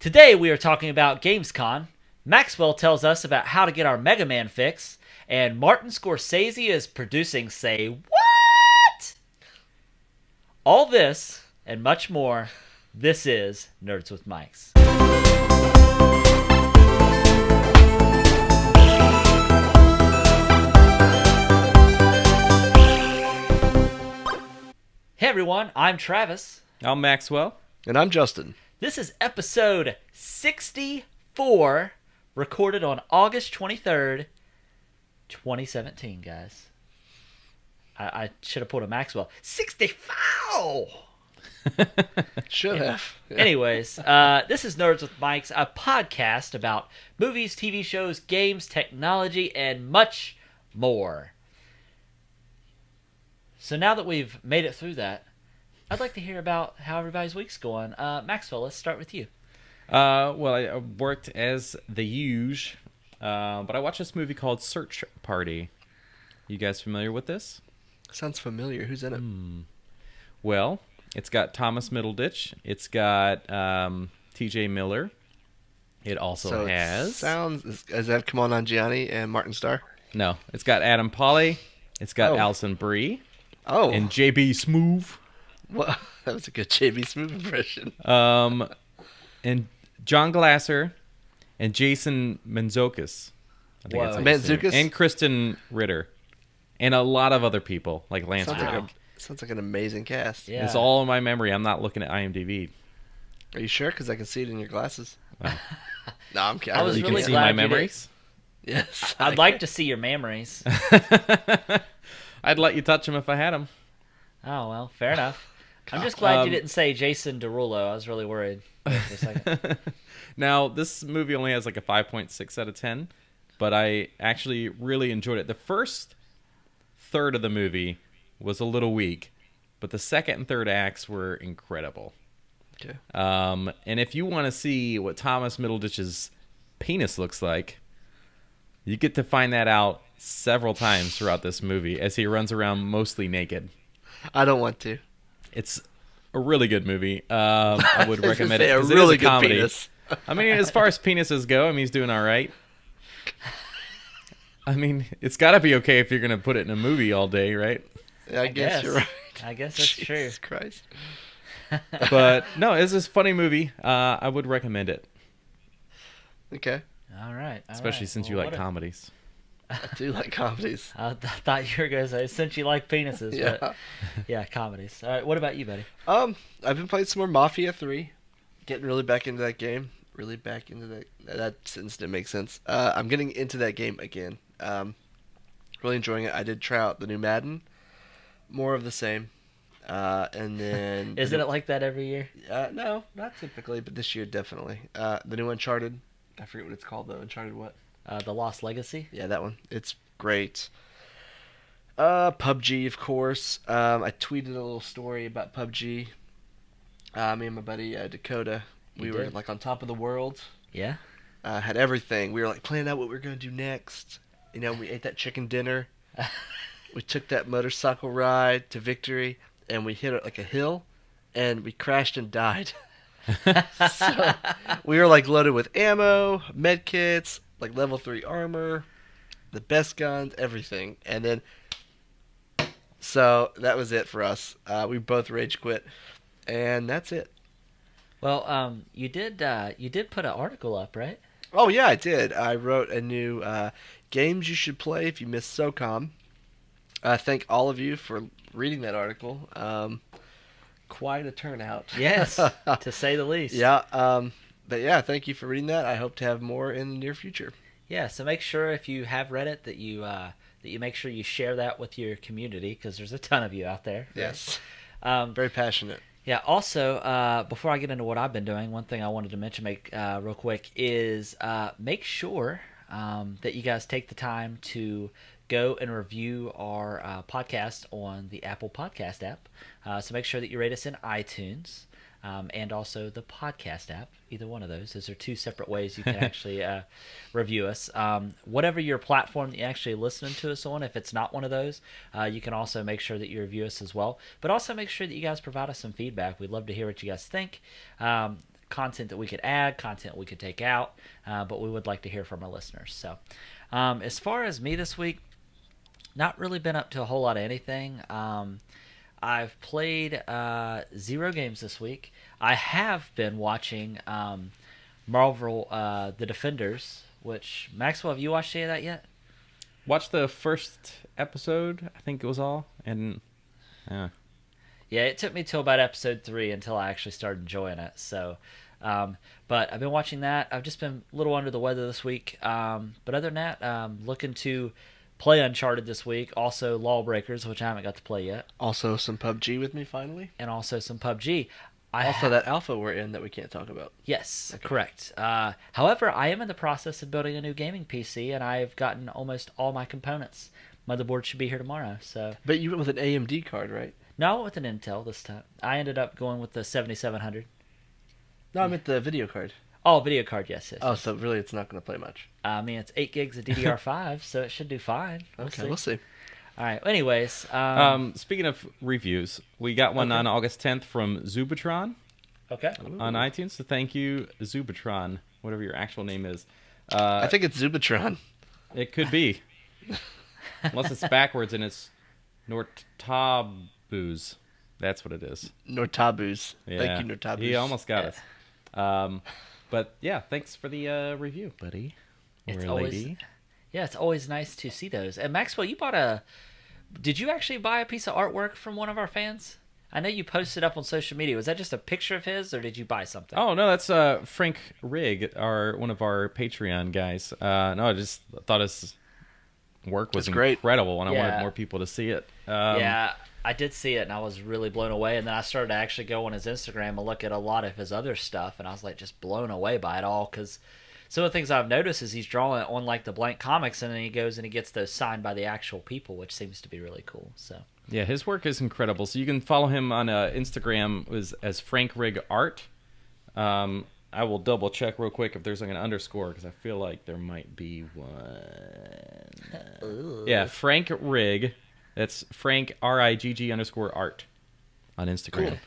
Today we are talking about Gamescom. Maxwell tells us about how to get our Mega Man fix, and Martin Scorsese is producing Say What? All this and much more. This is Nerds with Mics. Hey everyone, I'm Travis. I'm Maxwell. And I'm Justin. This is episode 64, recorded on August 23rd, 2017, guys. I should have pulled a Maxwell. 64! Should have. Yeah. Anyways, this is Nerds with Mics, a podcast about movies, TV shows, games, technology, and much more. So now that we've made it through that, I'd like to hear about how everybody's week's going. Maxwell, let's start with you. Well, I worked as the huge, but I watched this movie called Search Party. You guys familiar with this? Sounds familiar. Who's in it? Well, it's got Thomas Middleditch. It's got T.J. Miller. It also has... Does that come on Gianni and Martin Starr? No, it's got Adam Pally. It's got Alison Brie. Oh. And J.B. Smoove. Well, that was a good J.B. Smoove impression. And John Glasser and Jason Mantzoukas. Mantzoukas? And Kristen Ritter. And a lot of other people, like Lance Reddick. Sounds like an amazing cast. Yeah. It's all in my memory. I'm not looking at IMDb. Are you sure? Because I can see it in your glasses. Wow. No, I'm kidding. I was You really can see glad my you did. memories? Yes. I'd like to see your memories. I'd let you touch them if I had them. Oh, well, fair enough. I'm just glad you didn't say Jason Derulo. I was really worried there for a second. Now, this movie only has like a 5.6 out of 10, but I actually really enjoyed it. The first third of the movie was a little weak, but the second and third acts were incredible. Okay. And if you want to see what Thomas Middleditch's penis looks like, you get to find that out several times throughout this movie as he runs around mostly naked. I don't want to. It's a really good movie. I would recommend it. A 'cause really it is a good comedy. penis. I mean, as far as penises go, I mean, he's doing all right. I mean, it's got to be okay if you're going to put it in a movie all day, right? Yeah, I guess you're right. I guess that's true. Jesus Christ. But no, it's a funny movie. I would recommend it, Okay. All right. especially since you like comedies. I do like comedies. I thought you were going to say, since you like penises. Yeah. But yeah, comedies. All right, what about you, buddy? I've been playing some more Mafia 3. Getting really back into that game. Really back into that. That sentence didn't make sense. I'm getting into that game again. Really enjoying it. I did try out the new Madden. More of the same. And then... Isn't it like that every year? No, not typically, but this year definitely. The new Uncharted. I forget what it's called though. Uncharted what? The Lost Legacy? Yeah, that one. It's great. PUBG, of course. I tweeted a little story about PUBG. Me and my buddy Dakota, we were like on top of the world. Yeah? Had everything. We were like planning out what we were going to do next. You know, we ate that chicken dinner. We took that motorcycle ride to victory, and we hit like a hill, and we crashed and died. So we were like loaded with ammo, med kits, like level 3 armor, the best guns, everything. And then, so that was it for us. We both rage quit, and that's it. Well, you did put an article up, right? Oh yeah, I did. I wrote a new games you should play if you missed SOCOM. Thank all of you for reading that article. Quite a turnout. Yes, to say the least. Yeah. But yeah, thank you for reading that. I hope to have more in the near future. Yeah. So make sure if you have read it that you make sure you share that with your community because there's a ton of you out there. Right? Yes. Very passionate. Yeah. Also, before I get into what I've been doing, one thing I wanted to mention, real quick, is make sure that you guys take the time to go and review our podcast on the Apple Podcast app. So make sure that you rate us in iTunes. And also the podcast app, either one of those. Those are two separate ways you can actually review us. Whatever your platform that you're actually listening to us on, if it's not one of those, you can also make sure that you review us as well. But also make sure that you guys provide us some feedback. We'd love to hear what you guys think. content that we could add, content we could take out, but we would like to hear from our listeners. So as far as me this week, not really been up to a whole lot of anything. I've played 0 games this week. I have been watching Marvel The Defenders, which, Maxwell, have you watched any of that yet? Watched the first episode, I think it was all, and yeah, it took me till about episode 3 until I actually started enjoying it. So, but I've been watching that. I've just been a little under the weather this week. But other than that, looking to play Uncharted this week. Also Lawbreakers, which I haven't got to play yet. Also some PUBG with me finally. And also some PUBG. Also that alpha we're in that we can't talk about. Yes, okay. Correct. However, I am in the process of building a new gaming PC, and I've gotten almost all my components. Motherboard should be here tomorrow. So. But you went with an AMD card, right? No, I went with an Intel this time. I ended up going with the 7700. No, I meant the video card. Oh, video card, yes. Oh, so really it's not going to play much. I mean, it's 8 gigs of DDR5, so it should do fine. We'll see. All right. Anyways. Speaking of reviews, we got one on August 10th from Zubatron. Okay. On iTunes, so thank you, Zubatron, whatever your actual name is. I think it's Zubatron. It could be. Unless it's backwards and it's Nortabus. That's what it is. Nortabus. Yeah. Thank you, Nortabus. He almost got it. But yeah, thanks for the review, buddy. It's or always, lady. Yeah, it's always nice to see those. And Maxwell, you bought did you actually buy a piece of artwork from one of our fans? I know you posted up on social media. Was that just a picture of his, or did you buy something? Oh, no, that's Frank Rigg, one of our Patreon guys. No, I just thought his work was incredible, and I wanted more people to see it. Yeah, I did see it, and I was really blown away. And then I started to actually go on his Instagram and look at a lot of his other stuff, and I was like just blown away by it all. Because some of the things I've noticed is he's drawing on like the blank comics, and then he goes and he gets those signed by the actual people, which seems to be really cool. So. Yeah, his work is incredible. So you can follow him on Instagram as Frank Rigg Art. I will double check real quick if there's like an underscore because I feel like there might be one. Ooh. Yeah, Frank Rigg. That's Frank RIGG_art on Instagram. Cool.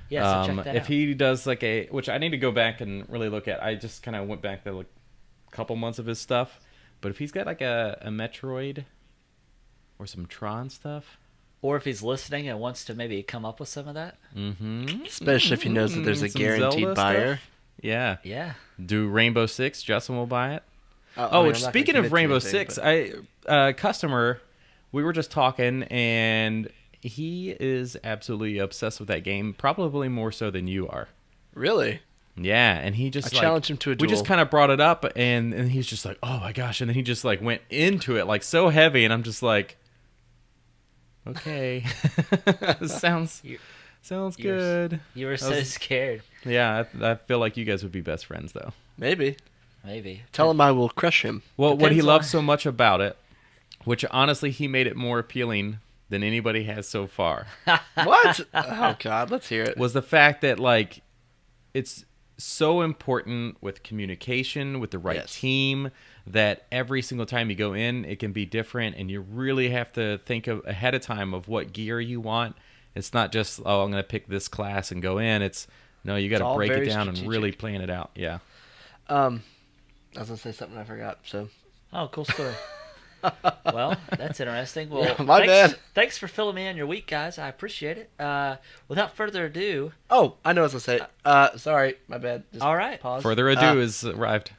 Yeah, so check that if out. he does like which I need to go back and really look at. I just kind of went back to like a couple months of his stuff, but if he's got like a Metroid or some Tron stuff. Or if he's listening and wants to maybe come up with some of that. Mm-hmm. Especially if he knows that there's a Some guaranteed Zelda buyer. Stuff. Yeah. Yeah. Do Rainbow Six. Justin will buy it. I'm Speaking of Rainbow Six, customer, we were just talking, and he is absolutely obsessed with that game, probably more so than you are. Really? Yeah, and he just I challenged him to a duel. We just kind of brought it up, and he's just like, oh my gosh, and then he just like went into it like so heavy, and I'm just like, okay, sounds good. You were so scared. Yeah, I feel like you guys would be best friends though. Maybe. Tell him I will crush him. Well, what he loves so much about it, which honestly he made it more appealing than anybody has so far. What? Oh God, let's hear it. Was the fact that like it's so important with communication with the right team that every single time you go in, it can be different, and you really have to think ahead of time of what gear you want. It's not just, oh, I'm going to pick this class and go in. It's, no, you got to break it down and really plan it out. Yeah. I was going to say something I forgot, so. Oh, cool story. Well, that's interesting. Well, my bad. Thanks for filling me in your week, guys. I appreciate it. Without further ado. Oh, I know what I was going to say. Sorry, my bad. Just all right. Pause. Further ado has arrived.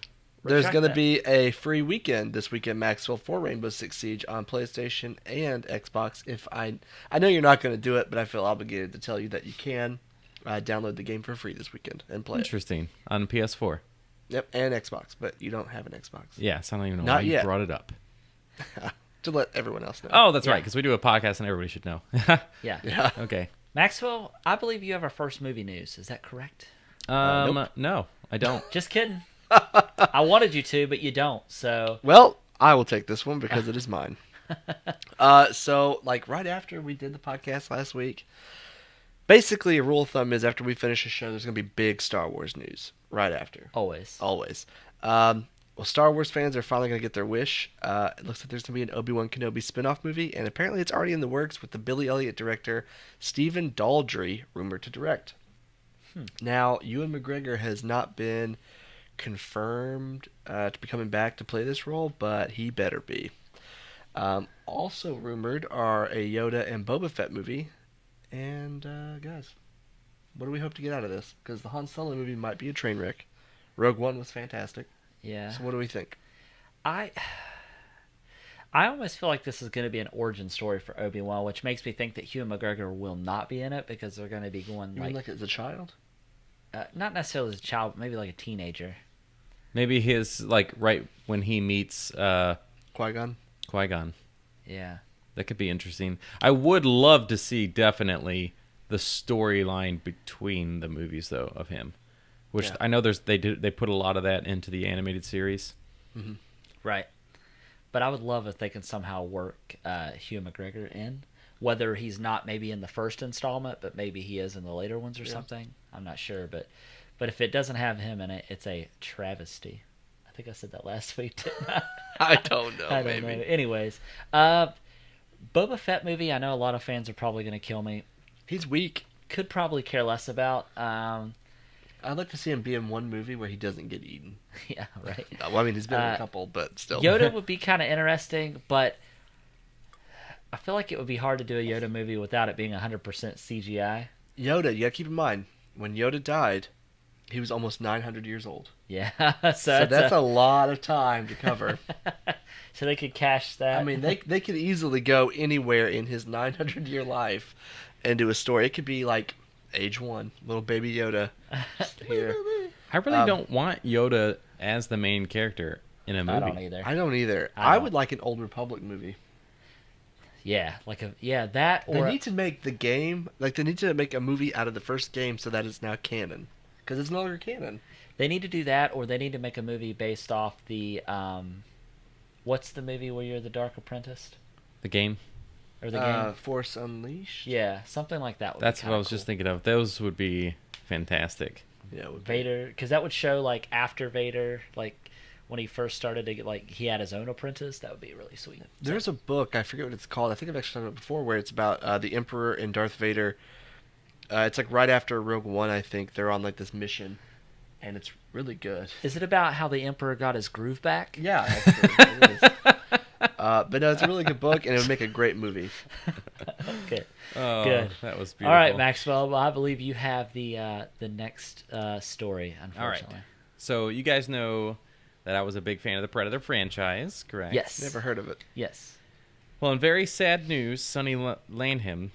There's going to be a free weekend this weekend, Maxwell, for Rainbow Six Siege on PlayStation and Xbox. If I know you're not going to do it, but I feel obligated to tell you that you can download the game for free this weekend and play Interesting. On PS4. Yep, and Xbox, but you don't have an Xbox. Yeah, so I don't even know why you brought it up. To let everyone else know. Oh, that's right, because we do a podcast and everybody should know. Yeah. Okay. Maxwell, I believe you have our first movie news. Is that correct? Nope. No, I don't. Just kidding. I wanted you to, but you don't. So. Well, I will take this one because it is mine. So, like right after we did the podcast last week, basically a rule of thumb is after we finish a show, there's going to be big Star Wars news right after. Always. Well, Star Wars fans are finally going to get their wish. It looks like there's going to be an Obi-Wan Kenobi spinoff movie, and apparently it's already in the works with the Billy Elliot director Stephen Daldry rumored to direct. Now, Ewan McGregor has not been confirmed to be coming back to play this role, but he better be. Also rumored are a Yoda and Boba Fett movie. And, guys, what do we hope to get out of this? Because the Han Solo movie might be a train wreck. Rogue One was fantastic. Yeah. So what do we think? I almost feel like this is going to be an origin story for Obi-Wan, which makes me think that Ewan McGregor will not be in it because they're going to be going You mean like as a child? not necessarily as a child, but maybe like a teenager. Maybe his, like, right when he meets Qui-Gon? Qui-Gon. Yeah. That could be interesting. I would love to see, definitely, the storyline between the movies, though, of him. Which Yeah. I know they put a lot of that into the animated series. Mm-hmm. Right. But I would love if they can somehow work Ewan McGregor in. Whether he's not maybe in the first installment, but maybe he is in the later ones or something. I'm not sure. But if it doesn't have him in it, it's a travesty. I think I said that last week, didn't I? I don't know, I don't maybe. know. Anyways, Boba Fett movie, I know a lot of fans are probably going to kill me. He's weak. Could probably care less about. I'd like to see him be in one movie where he doesn't get eaten. Yeah, right. Well, I mean, he's been in a couple, but still. Yoda would be kind of interesting, but I feel like it would be hard to do a Yoda movie without it being 100% CGI. Yoda, you gotta keep in mind, when Yoda died, he was almost 900 years old. Yeah, So that's a lot of time to cover. So they could cash that. I mean, they could easily go anywhere in his 900-year life and do a story. It could be like age 1, little baby Yoda here. I really don't want Yoda as the main character in a movie. I don't either. I don't either. I I don't. would like an Old Republic movie. Yeah, that or They need to make the game, like they need to make a movie out of the first game so that it's now canon. Because it's no longer canon. they need to do that, or they need to make a movie based off the what's the movie where you're the Dark Apprentice The game. or the game? Force Unleashed? Yeah, something like that. Would That's be what I kinda was cool. just thinking of. Those would be fantastic. Yeah, it would be. Vader, because that would show like after Vader, like when he first started to get like he had his own apprentice. That would be really sweet. There's a book, I forget what it's called. I think I've actually done it before, where it's about the Emperor and Darth Vader. It's like right after Rogue One, I think. They're on like this mission, and it's really good. Is it about how the Emperor got his groove back? Yeah, actually, it is. But no, it's a really good book, and it would make a great movie. Okay. Oh, Good. that was beautiful. All right, Maxwell. Well, I believe you have the next story. All right. Unfortunately. So you guys know that I was a big fan of the Predator franchise, correct? Yes. Never heard of it. Yes. Well, in very sad news, Sonny Landham,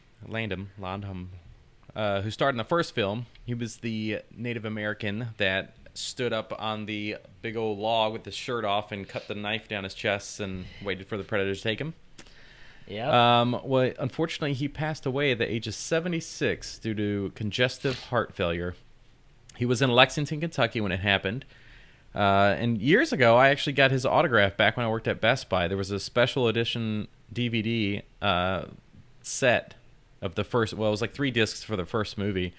who starred in the first film, he was the Native American that stood up on the big old log with his shirt off and cut the knife down his chest and waited for the Predator to take him. Yeah. Well, unfortunately, he passed away at the age of 76 due to congestive heart failure. He was in Lexington, Kentucky when it happened. And years ago, I actually got his autograph back when I worked at Best Buy. There was a special edition DVD set of the first, well, it was like 3 discs for the first movie.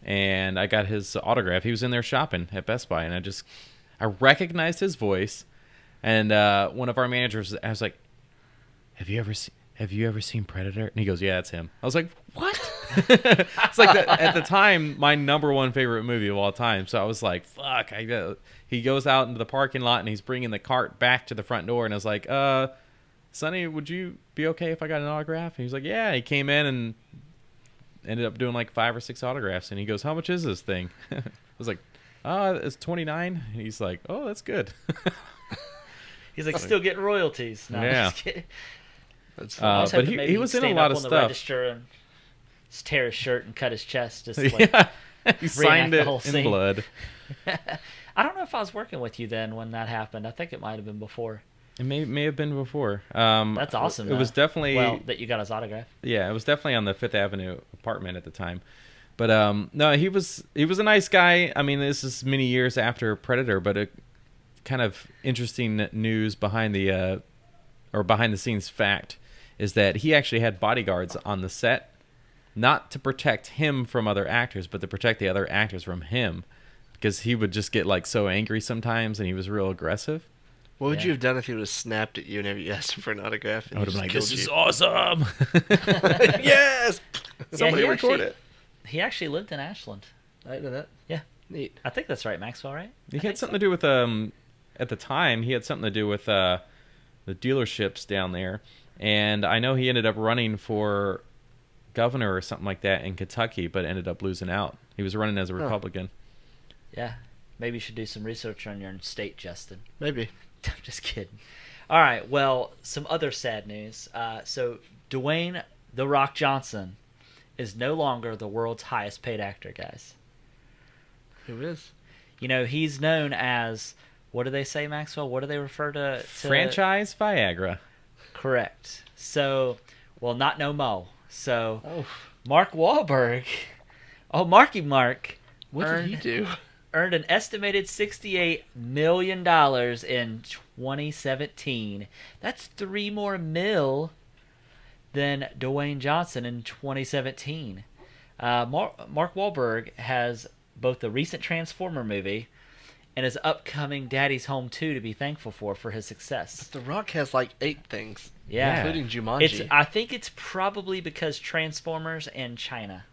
And I got his autograph. He was in there shopping at Best Buy. And I recognized his voice. And one of our managers, I was like, have you ever seen Predator? And he goes, yeah, it's him. I was like, what? It's like at the time, my number one favorite movie of all time. So I was like, fuck. He goes out into the parking lot and he's bringing the cart back to the front door. And I was like, Sonny, would you be okay if I got an autograph? And he's like, yeah. He came in and ended up doing like 5 or 6 autographs. And he goes, how much is this thing? I was like, it's $29. And he's like, oh, that's good. He's like still getting royalties. No, Yeah. just kidding. That's I was but hoping maybe he was he'd in a stand lot up of on the stuff. register and just tear his shirt and cut his chest. Just like, Yeah. He signed the it whole in scene. blood. I don't know if I was working with you then when that happened. I think it might have been before. It may have been before. That's awesome. It was though. definitely that you got his autograph. yeah. It was definitely on the Fifth Avenue apartment at the time. But no, he was a nice guy. I mean, this is many years after Predator, but a kind of interesting news behind the scenes fact is that he actually had bodyguards on the set, not to protect him from other actors, but to protect the other actors from him, because he would just get like so angry sometimes, and he was real aggressive. What would Yeah. you have done if he would have snapped at you whenever you asked him for an autograph? I would have been like, killed "This is you? awesome!" Yes! Somebody he record actually- it. He actually lived in Ashland. I didn't know that. Yeah. Neat. I think that's right, Maxwell, right? He had something to do with at the time he had something to do with the dealerships down there, and I know he ended up running for governor or something like that in Kentucky, but ended up losing out. He was running as a Republican. Yeah. Maybe you should do some research on your state, Justin. Maybe. I'm just kidding. All right. Well, some other sad news. So Dwayne "The Rock" Johnson is no longer the world's highest paid actor, guys. Who is? You know, he's known as, what do they say, Maxwell? What do they refer to? Franchise Viagra. Correct. So, well, not no mo. So, Oh. Mark Wahlberg, Marky Mark, What did he do? earned an estimated $68 million in 2017. That's $3 more than Dwayne Johnson in 2017. Mark Wahlberg has both the recent Transformer movie and his upcoming Daddy's Home 2 to be thankful for his success. The Rock has like 8 things. Yeah. Including Jumanji. I think it's probably because Transformers and China.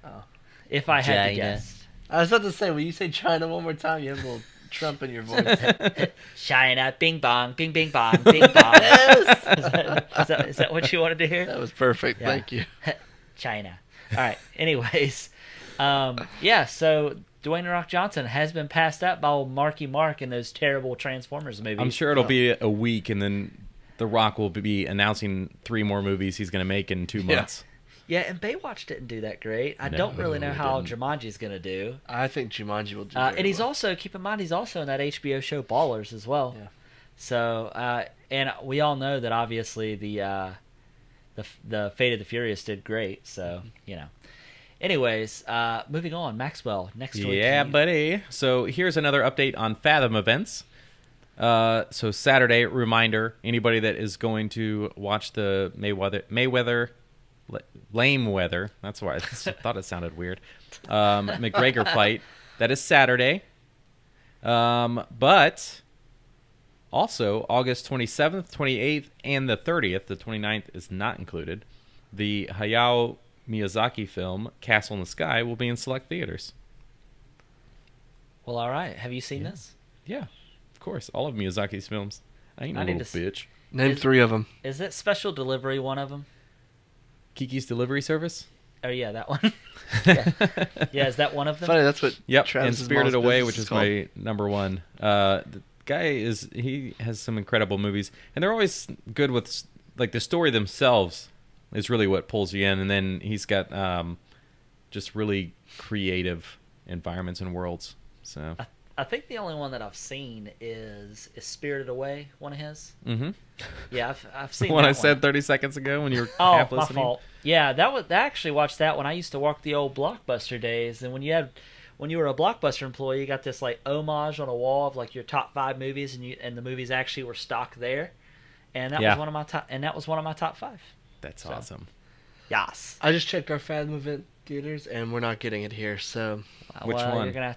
Oh. If I had to China. guess. I was about to say, will you say China one more time? You have a little Trump in your voice. China, bing bong, bing bing bong, bing bong. Is that what you wanted to hear? That was perfect. Yeah. Thank you. China. All right. Anyways, so Dwayne "The Rock" Johnson has been passed up by old Marky Mark in those terrible Transformers movies. I'm sure it'll be a week, and then The Rock will be announcing 3 more movies he's going to make in 2 months. Yeah, and Baywatch didn't do that great. I No, don't really know it how didn't. Jumanji's going to do. I think Jumanji will do And very he's well. also, keep in mind, he's also in that HBO show Ballers as well. Yeah. So, and we all know that obviously the Fate of the Furious did great. So, you know. Anyways, moving on. Maxwell, next week. Yeah, buddy. So here's another update on Fathom events. So Saturday, reminder, anybody that is going to watch the Lame Weather, that's why I thought it sounded weird, McGregor fight, that is Saturday. But also August 27th, 28th, and the 30th, the 29th is not included, the Hayao Miyazaki film Castle in the Sky will be in select theaters. Well, all right. Have you seen this? Yeah, of course. All of Miyazaki's films. I ain't I a need little to bitch. Name Is- 3 of them. Is that Special Delivery one of them? Kiki's Delivery Service? Oh, yeah, that one. Yeah, is that one of them? Funny, that's what Yep, Travis's and Spirited mom's Away, business which is called. my number one. The guy he has some incredible movies, and they're always good with, like, the story themselves is really what pulls you in, and then he's got just really creative environments and worlds. So, I think the only one that I've seen is Spirited Away, one of his. mm-hmm. Yeah, I've seen What that I one. said 30 seconds ago when you were Oh, half my listening. fault. Yeah, I actually watched that when I used to work the old Blockbuster days, and when you were a Blockbuster employee, you got this like homage on a wall of like your top 5 movies, and the movies actually were stocked there, and that was one of my top 5. That's awesome. Yes. I just checked our Fathom event theaters, and we're not getting it here. So Which well, one? You're gonna.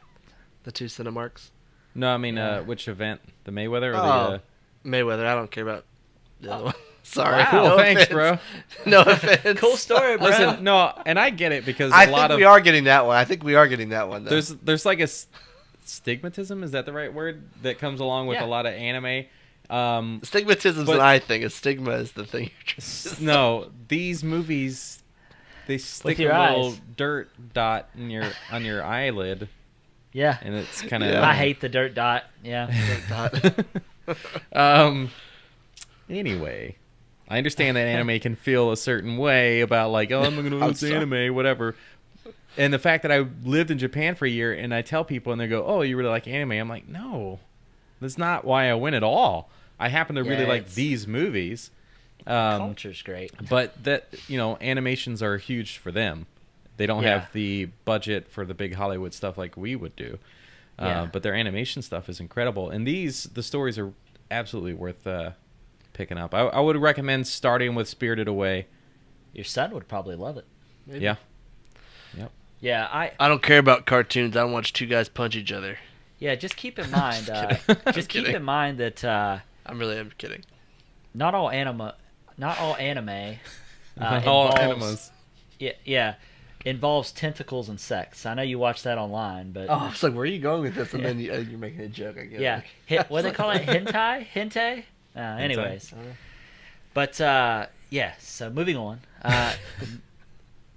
the 2 Cinemarks. No, I mean, Yeah. which event? The Mayweather or Oh, Mayweather. I don't care about the other one. Sorry. Wow. Cool, No thanks, offense. bro. No offense. Cool story, bro. Listen, no, and I get it because I a lot think of we are getting that one. I think we are getting that one, though. there's like a stigmatism, is that the right word, that comes along with Yeah. a lot of anime. Stigmatism's but- an eye thing. A stigma is the thing you're trying to say. No, these movies, they stick a your little eyes. dirt dot in on your eyelid, Yeah. and it's kind of. Yeah. I hate the dirt dot. Yeah. Anyway, I understand that anime can feel a certain way about, like, oh, I'm going to I'm watch sorry. anime, whatever. And the fact that I lived in Japan for a year, and I tell people, and they go, oh, you really like anime? I'm like, no, that's not why I went at all. I happen to really Yeah, like it's- these movies. Culture's great. But that, animations are huge for them. They don't Yeah. have the budget for the big Hollywood stuff like we would do. Yeah. But their animation stuff is incredible. And the stories are absolutely worth picking up. I would recommend starting with Spirited Away. Your son would probably love it. Maybe. Yeah. Yep. Yeah, I don't care about cartoons. I don't watch 2 guys punch each other. just keep in mind. kidding. I'm Just keep kidding. in mind that I'm kidding. not all anime. All involves- animas. Yeah, involves tentacles and sex. I know you watched that online, but Oh, I was like, where are you going with this? And then you're making a joke, I guess. yeah, what do they call it? Hentai? Hente? Anyways, but yeah. So moving on.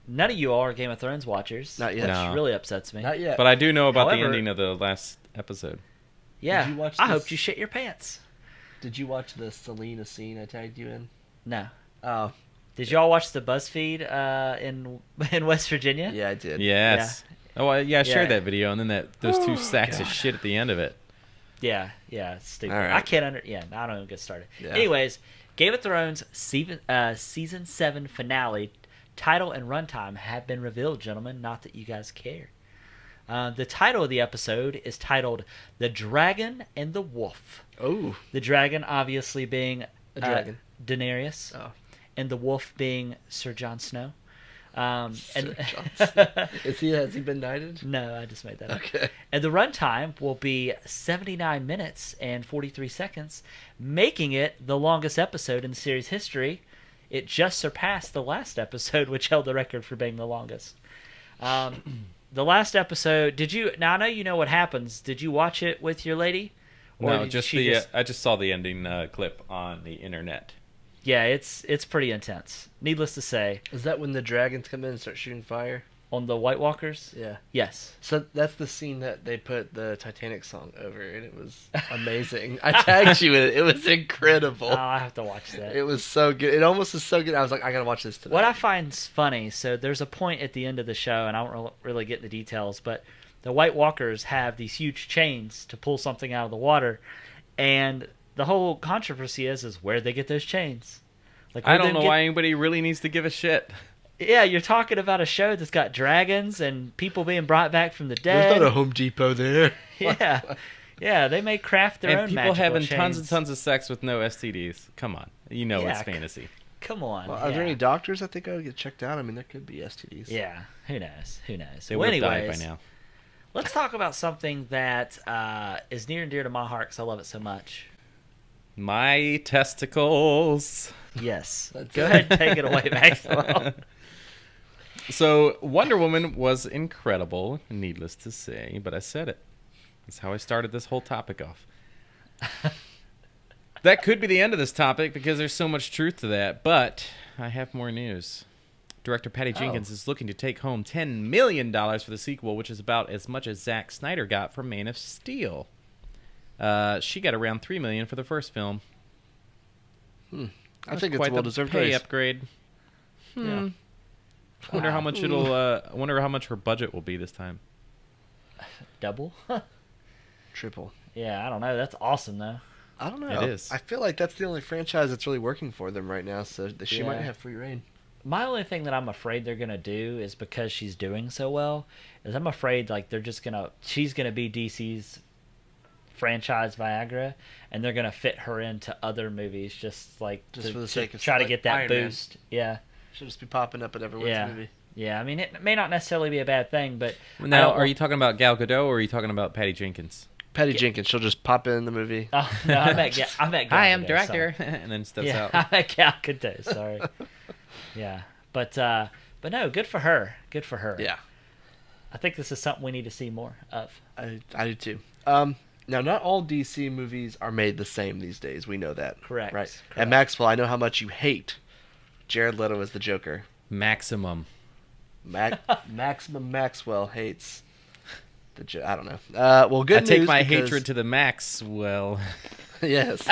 None of you all are Game of Thrones watchers. Not yet. Which No. really upsets me. Not yet. But I do know about the However- ending of the last episode. Yeah, Did you watch I this? hope you shit your pants. Did you watch the Selena scene I tagged you in? No. Oh, Did y'all watch the BuzzFeed in West Virginia? yeah, I did. Yes. Oh, I shared Yeah. that video, and then those two Oh, sacks of God. shit at the end of it. Yeah, it's stupid. All right. I can't Yeah, I don't even get started. Yeah. Anyways, Game of Thrones season 7 finale title and runtime have been revealed, gentlemen. Not that you guys care. The title of the episode is titled "The Dragon and the Wolf." Oh, The dragon, obviously, being a dragon. Daenerys, Oh. and the wolf being Sir Jon Snow. Sir Jon Snow. Has he been knighted? No, I just made that up. Okay. And the runtime will be 79 minutes and 43 seconds, making it the longest episode in the series history. It just surpassed the last episode, which held the record for being the longest. The last episode, now I know you know what happens. Did you watch it with your lady? Or No, did just she I just saw the ending clip on the internet. Yeah, it's pretty intense. Needless to say, Is that when the dragons come in and start shooting fire? on the White Walkers, Yeah. yes. So that's the scene that they put the Titanic song over, and it was amazing. I tagged you in it. It was incredible. Oh, I have to watch that. It was so good. It almost was so good. I was like, I gotta watch this tonight. What I find funny, so there's a point at the end of the show, and I won't really get into details, but the White Walkers have these huge chains to pull something out of the water, and the whole controversy is where they get those chains. Like, I don't know why anybody really needs to give a shit. Yeah, you're talking about a show that's got dragons and people being brought back from the There's dead. not a Home Depot there. Yeah, they may craft their And own people magical having chains. tons and tons of sex with no STDs. Come on. You know Yeah, it's fantasy. Come on. Well, are there yeah. any doctors that think I would get checked out? I mean, there could be STDs. Yeah, who knows? Who knows? They Well, would have died by anyways, now. let's talk about something that is near and dear to my heart because I love it so much. My testicles. Yes. That's Go it. ahead and take it away, Maxwell. So Wonder Woman was incredible, needless to say, but I said it. That's how I started this whole topic off. That could be the end of this topic because there's so much truth to that, but I have more news. Director Patty Jenkins is looking to take home $10 million for the sequel, which is about as much as Zack Snyder got from Man of Steel. She got around $3 million for the first film. I think it's a quite the well-deserved pay raise. upgrade. Yeah. Wonder how much wonder how much her budget will be this time. Double? Triple. Yeah, I don't know. That's awesome, though. I don't know. It is. I feel like that's the only franchise that's really working for them right now, so she might Yeah. have free reign. My only thing that I'm afraid they're gonna do is because she's doing so well, is I'm afraid like she's gonna be DC's franchise Viagra, and they're gonna fit her into other movies just for the to sake of try to like get that Iron Man. boost. Yeah, She'll just be popping up at everyone's yeah, movie. yeah. I mean, it may not necessarily be a bad thing, but I Now, don't are you talking about Gal Gadot or are you talking about Patty Jenkins? Patty Jenkins, she'll just pop in the movie. Oh, no, I meant Gal I am Gadot, director, sorry. and then steps Yeah, out. I meant Gal Gadot. Sorry. Yeah, but no, good for her. Good for her. Yeah, I think this is something we need to see more of. I do too. Now, not all DC movies are made the same these days. We know that. Correct, Right. correct. And Maxwell, I know how much you hate Jared Leto as the Joker. Maximum. Maximum Maxwell hates the I don't know. Well, good I news. take my because- hatred to the max. Well, Yes.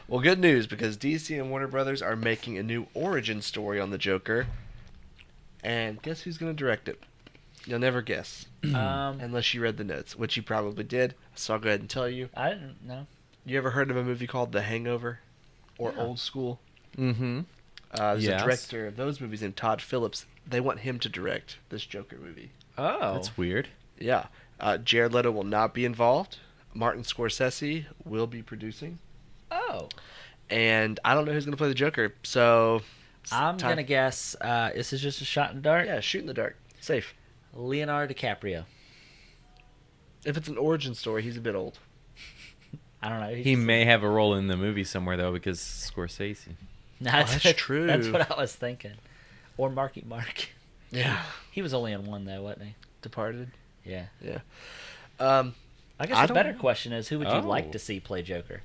Well, good news because DC and Warner Brothers are making a new origin story on the Joker. And guess who's going to direct it? You'll never guess. Unless you read the notes, which you probably did. So I'll go ahead and tell you. I didn't know. You ever heard of a movie called The Hangover? Or Yeah. Old School? mm-hmm. There's Yes. a director of those movies named Todd Phillips. They want him to direct this Joker movie. Oh, That's weird. Yeah. Jared Leto will not be involved. Martin Scorsese will be producing. oh. And I don't know who's going to play the Joker. So I'm time- gonna guess this is just a shot in the dark. Yeah, shoot in the dark. Safe. Leonardo DiCaprio. If it's an origin story, he's a bit old. I don't know. He may have a role in the movie somewhere though, because Scorsese. No, that's true. That's what I was thinking. Or Marky Mark. Yeah. He was only in one though, wasn't he? Departed. Yeah. Yeah. I guess I the don't better know. question is, who would you like Oh. to see play Joker?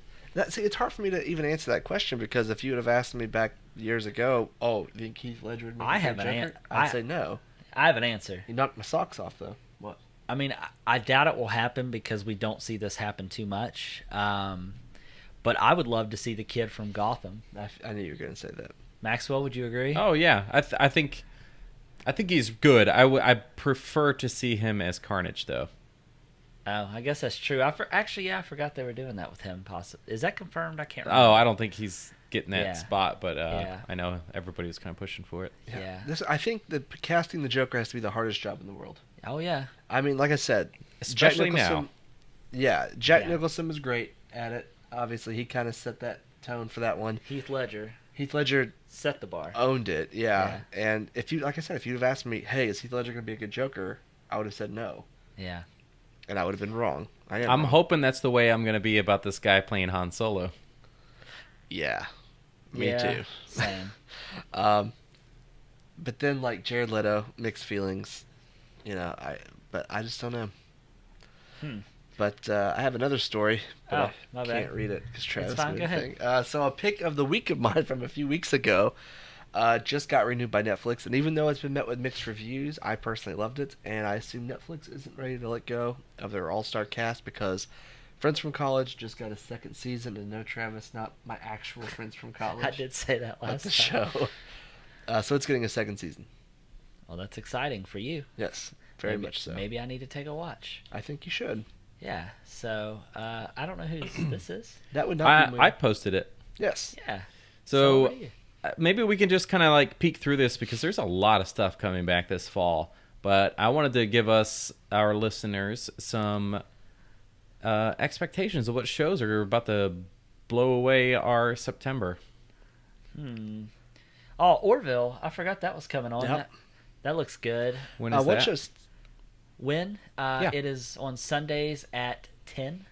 See, it's hard for me to even answer that question because if you would have asked me back years ago, oh, you think Heath Ledger would make I a have good an Joker? an- I'd I- say no. I have an answer. You knocked my socks off though. What? I mean, I doubt it will happen because we don't see this happen too much. But I would love to see the kid from Gotham. I knew you were going to say that. Maxwell, would you agree? Oh yeah, I think he's good. I prefer to see him as Carnage though. Oh, I guess that's true. Actually, I forgot they were doing that with him. Possibly, is that confirmed? I can't remember. Oh, I don't think he's getting that Yeah. spot, but Yeah. I know everybody was kind of pushing for it. Yeah. I think that casting the Joker has to be the hardest job in the world. Oh yeah. I mean, like I said, Especially Jack Nicholson, now. Yeah, Jack Yeah. Nicholson was great at it. Obviously, he kind of set that tone for that one. Heath Ledger Heath Ledger set the bar. owned it, yeah. And if you, like I said, if you'd have asked me, hey, is Heath Ledger going to be a good Joker? I would have said no, Yeah. and I would have been wrong. I am I'm wrong. hoping that's the way I'm going to be about this guy playing Han Solo. Yeah, me Yeah, too. Same. But then, like Jared Leto, mixed feelings. But I just don't know. But I have another story, but Oh, I my can't bad. read it because Travis fine, moved go the ahead. thing. So a pick of the week of mine from a few weeks ago just got renewed by Netflix, and even though it's been met with mixed reviews, I personally loved it, and I assume Netflix isn't ready to let go of their all-star cast because Friends from College just got a second season, and no, Travis, not my actual Friends from College. I did say that Not last the time. show. So it's getting a second season. Well, that's exciting for you. Yes, very Maybe- much so. Maybe I need to take a watch. I think you should. Yeah. So I don't know who this is. That would not be I posted it. Yes. Yeah. So what are you? maybe we can just kind of like peek through this because there's a lot of stuff coming back this fall. But I wanted to give our listeners, some expectations of what shows are about to blow away our September. Oh, Orville. I forgot that was coming on. Yep. That looks good. When is What that? shows? When? Yeah. It is on Sundays at 10.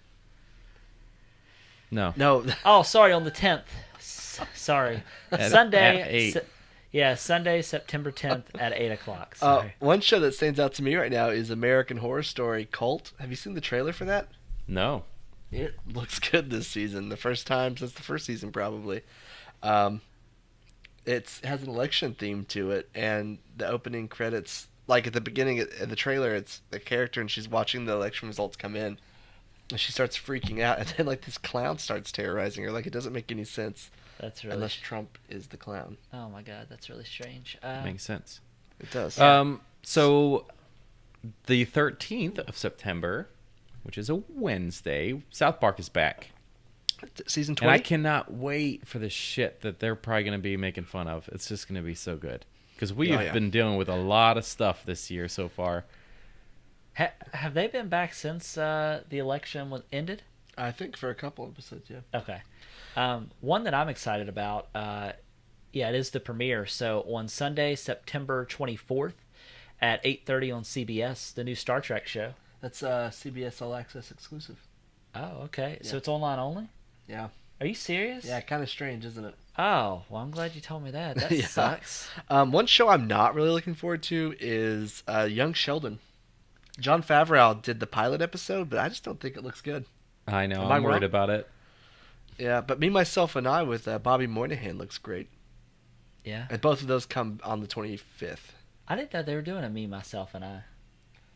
No. No. Oh, sorry, on the 10th. Sorry. Sunday. at 8. Sunday, September 10th at 8 o'clock. Sorry. One show that stands out to me right now is American Horror Story Cult. Have you seen the trailer for that? No. It looks good this season. The first time since the first season, probably. It has an election theme to it, and the opening credits, like at the beginning of the trailer, it's the character and she's watching the election results come in, and she starts freaking out, and then like this clown starts terrorizing her. Like it doesn't make any sense That's really. unless Trump is the clown. Oh my God, that's really strange. Makes sense. It does. So the 13th of September, which is a Wednesday, South Park is back. Season And I 20. cannot wait for the shit that they're probably going to be making fun of. It's just going to be so good. Because we have been dealing with a lot of stuff this year so far. Have they been back since the election was ended? I think for a couple episodes, yeah. Okay. One that I'm excited about, it is the premiere. So on Sunday, September 24th at 8:30 on CBS, the new Star Trek show. That's CBS All Access exclusive. Oh, okay. So Yeah. it's online only? Yeah. Are you serious? Yeah, kind of strange, isn't it? Oh, well, I'm glad you told me that. That Yeah. sucks. One show I'm not really looking forward to is Young Sheldon. John Favreau did the pilot episode, but I just don't think it looks good. I know. Am I I'm worried wrong? about it. Yeah, but Me, Myself, and I with Bobby Moynihan looks great. Yeah. And both of those come on the 25th. I didn't know they were doing a Me, Myself, and I.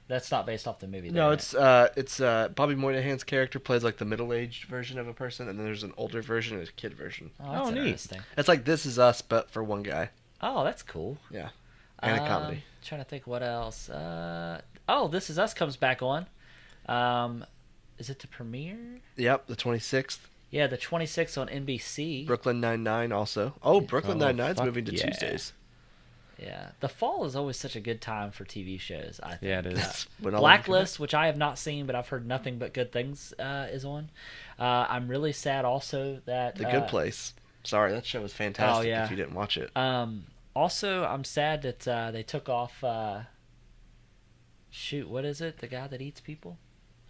That's not based off the movie. No, though, it's Bobby Moynihan's character plays like the middle-aged version of a person, and then there's an older version and a kid version. right? Oh, that's Oh, neat. interesting. It's like This Is Us, but for one guy. Oh, that's cool. Yeah. And a comedy. Trying to think what else. This Is Us comes back on. Is it the premiere? Yep, the 26th. Yeah, the 26th on NBC. Brooklyn Nine-Nine also. Oh, Brooklyn Oh, Nine-Nine's fuck moving to yeah. Tuesdays. Yeah, the fall is always such a good time for TV shows. I think. Yeah, it is. That's when all Blacklist, which I have not seen, but I've heard nothing but good things, is on. I'm really sad also that The Good Place. Sorry, that show was fantastic yeah. if you didn't watch it. Also, I'm sad that they took off. What is it? The guy that eats people?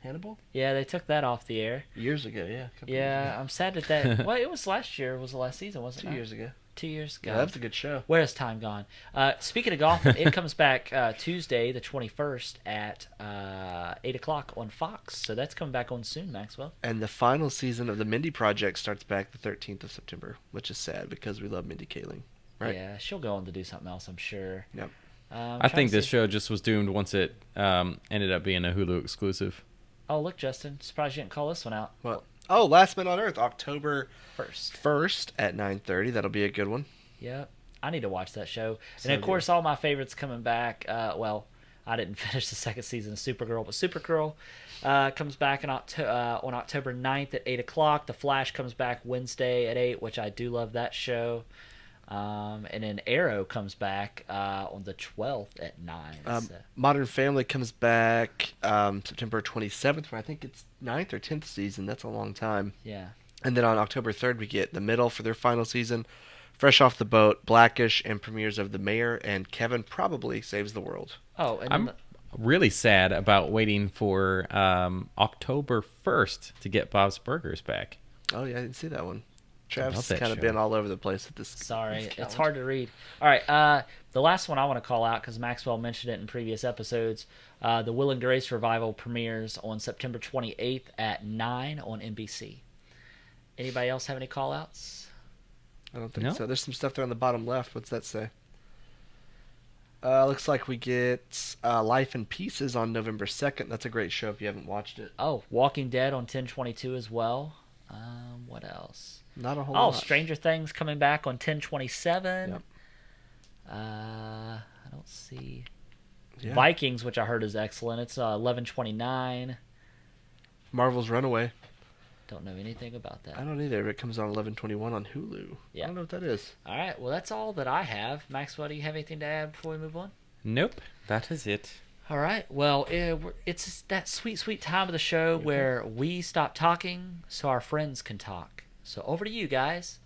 Hannibal? Yeah, they took that off the air. Years ago, yeah. a couple Yeah, years I'm sad that. Well, it was last year. It was the last season, ago. wasn't it? 2 years ago. 2 years. Yeah, God. that's a good show. Where has time gone? Speaking of Gotham, it comes back Tuesday, the 21st at 8 o'clock on Fox. So that's coming back on soon, Maxwell. And the final season of the Mindy Project starts back the 13th of September, which is sad because we love Mindy Kaling. Right? Yeah, she'll go on to do something else, I'm sure. Yep. I think this show just was doomed once it ended up being a Hulu exclusive. Oh, look, Justin. Surprised you didn't call this one out. What? Oh, Last Man on Earth, October 1st. 1st at 9:30. That'll be a good one. Yep. I need to watch that show. So And, of course, all my favorites coming back. Well, I didn't finish the second season of Supergirl, but Supergirl comes back on October 9th at 8 o'clock. The Flash comes back Wednesday at 8, which I do love that show. And then Arrow comes back on the 12th at 9. Modern Family comes back September 27th, for I think it's 9th or 10th season. That's a long time. Yeah. And then on October 3rd, we get The Middle for their final season. Fresh Off the Boat, Blackish, and premieres of The Mayor, and Kevin Probably Saves the World. Oh, and I'm really sad about waiting for October 1st to get Bob's Burgers back. Oh, yeah, I didn't see that one. love Travis that has kind of show. been all over the place with this. Sorry, this it's calendar. hard to read. All right, the last one I want to call out because Maxwell mentioned it in previous episodes. The Will and Grace revival premieres on September 28th at 9 on NBC. Anybody else have any call-outs? I don't think No? so. There's some stuff there on the bottom left. What's that say? Looks like we get Life in Pieces on November 2nd. That's a great show if you haven't watched it. Oh, Walking Dead on 10/22 as well. What else? Not a whole Oh, lot. Stranger Things coming back on 10/27. Yep. I don't see Yeah. Vikings, which I heard is excellent. It's 11/29. Marvel's Runaway. Don't know anything about that. I don't either. It comes on 11/21 on Hulu. Yeah. I don't know what that is. All right, well, that's all that I have. Maxwell, do you have anything to add before we move on? Nope, that is it. All right, well, it's that sweet, sweet time of the show where we stop talking so our friends can talk. So over to you guys.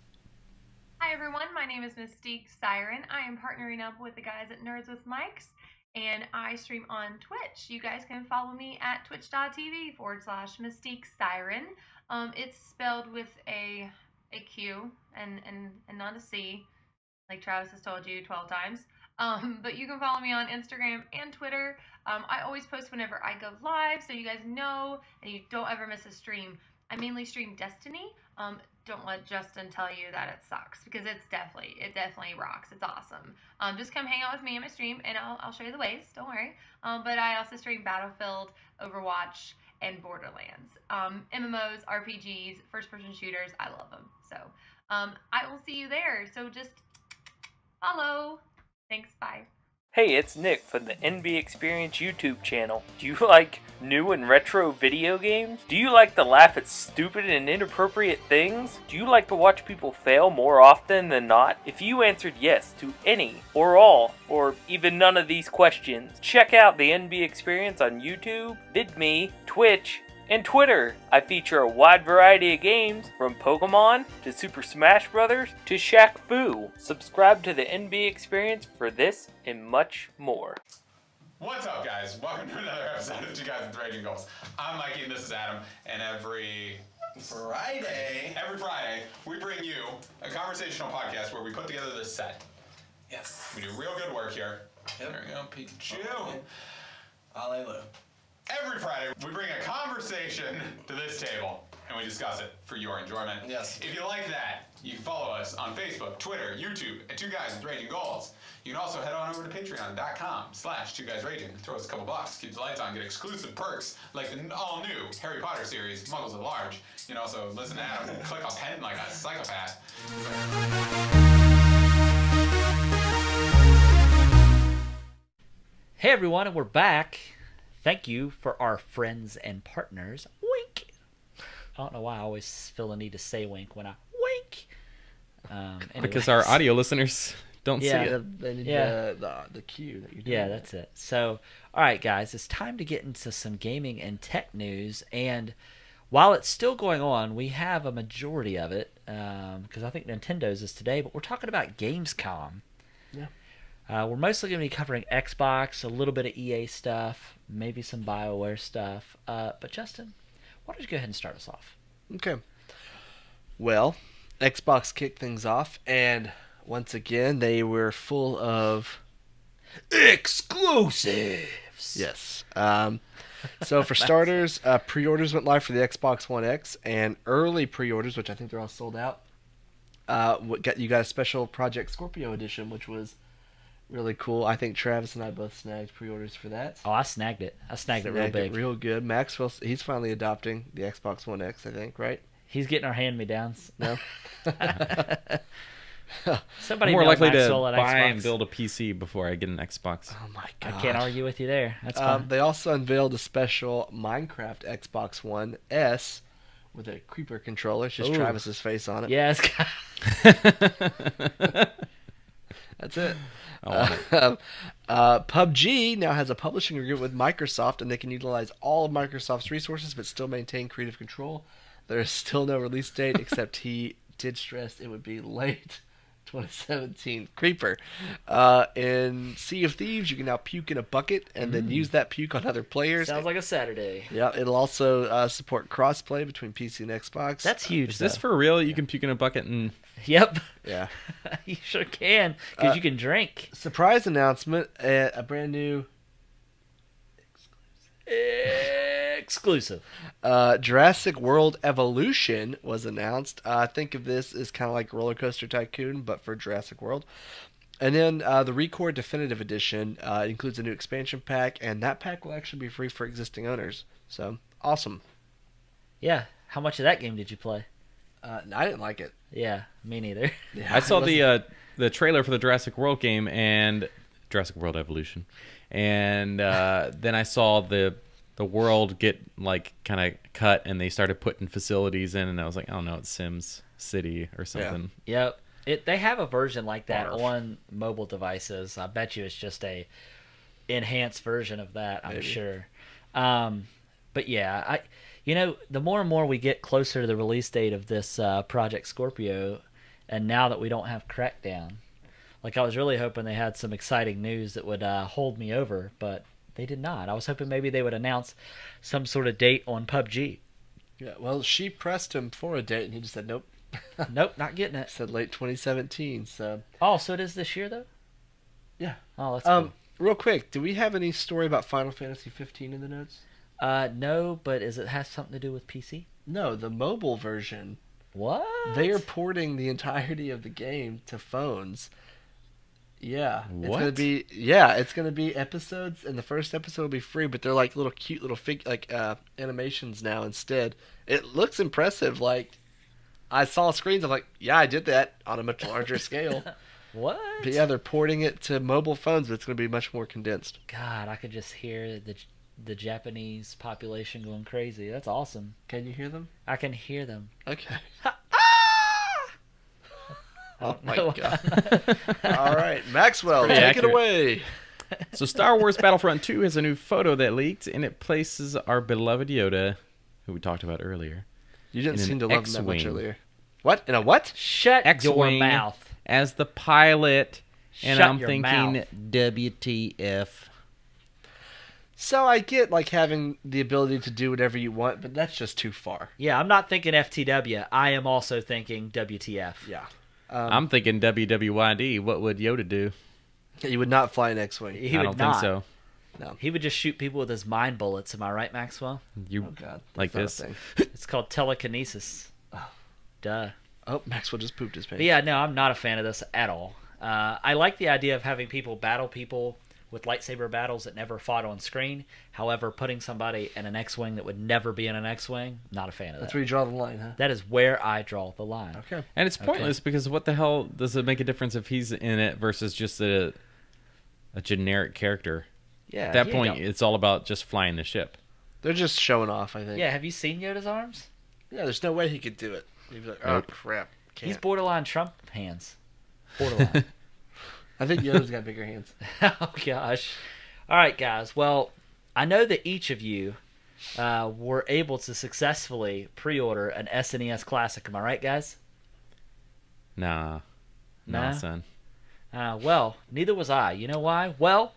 Hi everyone, my name is Mystique Siren. I am partnering up with the guys at Nerds with Mics, and I stream on Twitch. You guys can follow me at twitch.tv/Mystique Siren. It's spelled with a Q and not a C, like Travis has told you 12 times. But you can follow me on Instagram and Twitter. I always post whenever I go live, so you guys know and you don't ever miss a stream. I mainly stream Destiny. Don't let Justin tell you that it sucks, because it definitely rocks. It's awesome. Just come hang out with me in my stream, and I'll show you the ways. Don't worry. But I also stream Battlefield, Overwatch, and Borderlands. MMOs, RPGs, first-person shooters. I love them. So I will see you there. So just follow. Thanks. Bye. Hey, it's Nick from the NB Experience YouTube channel. Do you like new and retro video games? Do you like to laugh at stupid and inappropriate things? Do you like to watch people fail more often than not? If you answered yes to any, or all, or even none of these questions, check out the NB Experience on YouTube, VidMe, Twitch, and Twitter. I feature a wide variety of games, from Pokemon to Super Smash Bros. To Shaq Fu. Subscribe to the NB Experience for this and much more. What's up, guys? Welcome to another episode of Two Guys with Raging Goals. I'm Mikey and this is Adam, and every Friday, we bring you a conversational podcast where we put together this set. Yes. We do real good work here. Yep. There we go, Pikachu. Hallelujah. Every Friday, we bring a conversation to this table, and we discuss it for your enjoyment. Yes. If you like that, you can follow us on Facebook, Twitter, YouTube, at Two Guys with Raging Goals. You can also head on over to patreon.com/2guysraging. Throw us a couple bucks, keep the lights on, get exclusive perks like the all-new Harry Potter series, Muggles at Large. You can also listen to Adam click a pen like a psychopath. Hey everyone, and we're back. Thank you for our friends and partners. Wink. I don't know why I always feel the need to say wink when I wink. Because our audio listeners don't Yeah. see it. They need Yeah. the cue that you're doing. Yeah, that's it. So, all right, guys, it's time to get into some gaming and tech news. And while it's still going on, we have a majority of it because I think Nintendo's is today. But we're talking about Gamescom. Yeah. We're mostly going to be covering Xbox, a little bit of EA stuff, maybe some BioWare stuff. But Justin, why don't you go ahead and start us off? Okay. Well, Xbox kicked things off, and once again, they were full of Exclusives. yes. So for starters, pre-orders went live for the Xbox One X, and early pre-orders, which I think they're all sold out. You got a special Project Scorpio edition, which was really cool. I think Travis and I both snagged pre-orders for that. Oh, I snagged it. I snagged it real big. Real good. Maxwell, he's finally adopting the Xbox One X, I think, right? He's getting our hand-me-downs. No? Somebody I'm more know likely to Maxwell at buy Xbox. and build a PC before I get an Xbox. Oh my I god. can't argue with you there. That's fine. They also unveiled a special Minecraft Xbox One S with a creeper controller. It's just Ooh. Travis's face on it. Yeah, That's it. I want it. PUBG now has a publishing agreement with Microsoft, and they can utilize all of Microsoft's resources but still maintain creative control. There is still no release date, except he did stress it would be late 2017. Creeper. In Sea of Thieves, you can now puke in a bucket and then use that puke on other players. sounds like a Saturday. Yeah, it'll also support crossplay between PC and Xbox. That's huge. Is this though. for real? You can puke in a bucket and... Yep. Yeah. You sure can, because you can drink. Surprise announcement: a brand new Exclusive. Jurassic World Evolution was announced. Think of this as kind of like Roller Coaster Tycoon, but for Jurassic World. And then the Record Definitive Edition includes a new expansion pack, and that pack will actually be free for existing owners. So, awesome. Yeah. How much of that game did you play? I didn't like it. Yeah, me neither. Yeah, I saw it wasn't- the trailer for the Jurassic World game and Jurassic World Evolution, and then I saw the world get like kind of cut, and they started putting facilities in, and I was like, oh no, it's Sims City or something. Yep. They have a version like that Barf. on mobile devices. I bet you it's just a enhanced version of that, I'm Maybe. sure. But yeah, the more and more we get closer to the release date of this Project Scorpio, and now that we don't have Crackdown, like I was really hoping they had some exciting news that would hold me over, but they did not. I was hoping maybe they would announce some sort of date on PUBG. Yeah, well, she pressed him for a date, and he just said nope. Nope, not getting it. Said late 2017. So, Oh, so it is this year though? yeah. Oh, that's cool. Real quick, do we have any story about Final Fantasy 15 in the notes? No, but it has something to do with PC? No, the mobile version. What? They are porting the entirety of the game to phones. Yeah, What? it's gonna be episodes, and the first episode will be free. But they're like little cute little animations now instead. It looks impressive. Like I saw screens. I'm like, yeah, I did that on a much larger scale. What? But yeah, they're porting it to mobile phones, but it's gonna be much more condensed. God, I could just hear the Japanese population going crazy. That's awesome. Can you hear them? I can hear them. Okay. Oh my No. god! All right, Maxwell, pretty take it accurate. away. So Star Wars Battlefront 2 has a new photo that leaked, and it places our beloved Yoda, who we talked about earlier, You didn't In seem an to love him that much X-Wing. earlier. What? In a what? Shut X-Wing your mouth. as the pilot, and Shut I'm your thinking, mouth. WTF. So I get like having the ability to do whatever you want, but that's just too far. Yeah, I'm not thinking FTW. I am also thinking WTF. Yeah. I'm thinking WWYD. What would Yoda do? You would not fly an X-wing. He I would don't not. think so. He would just shoot people with his mind bullets. Am I right, Maxwell? You Oh god. like that's this? not a thing. It's called telekinesis. Duh. Oh, Maxwell just pooped his pants. But yeah, no, I'm not a fan of this at all. I like the idea of having people battle people with lightsaber battles that never fought on screen. However, putting somebody in an X-Wing that would never be in an X-Wing, not a fan of That's that. where you draw the line, huh? That is where I draw the line. Okay. And it's pointless because what the hell does it make a difference if he's in it versus just a generic character? Yeah. At that yeah, point, yeah. it's all about just flying the ship. They're just showing off, I think. Yeah, have you seen Yoda's arms? Yeah, there's no way he could do it. He'd be like, oh, Nope. crap. Can't. He's borderline Trump hands. Borderline. I think Yoda's got bigger hands. Oh, gosh. All right, guys. Well, I know that each of you were able to successfully pre-order an SNES Classic. Am I right, guys? Nah, Nah? son. Well, neither was I. You know why? Well,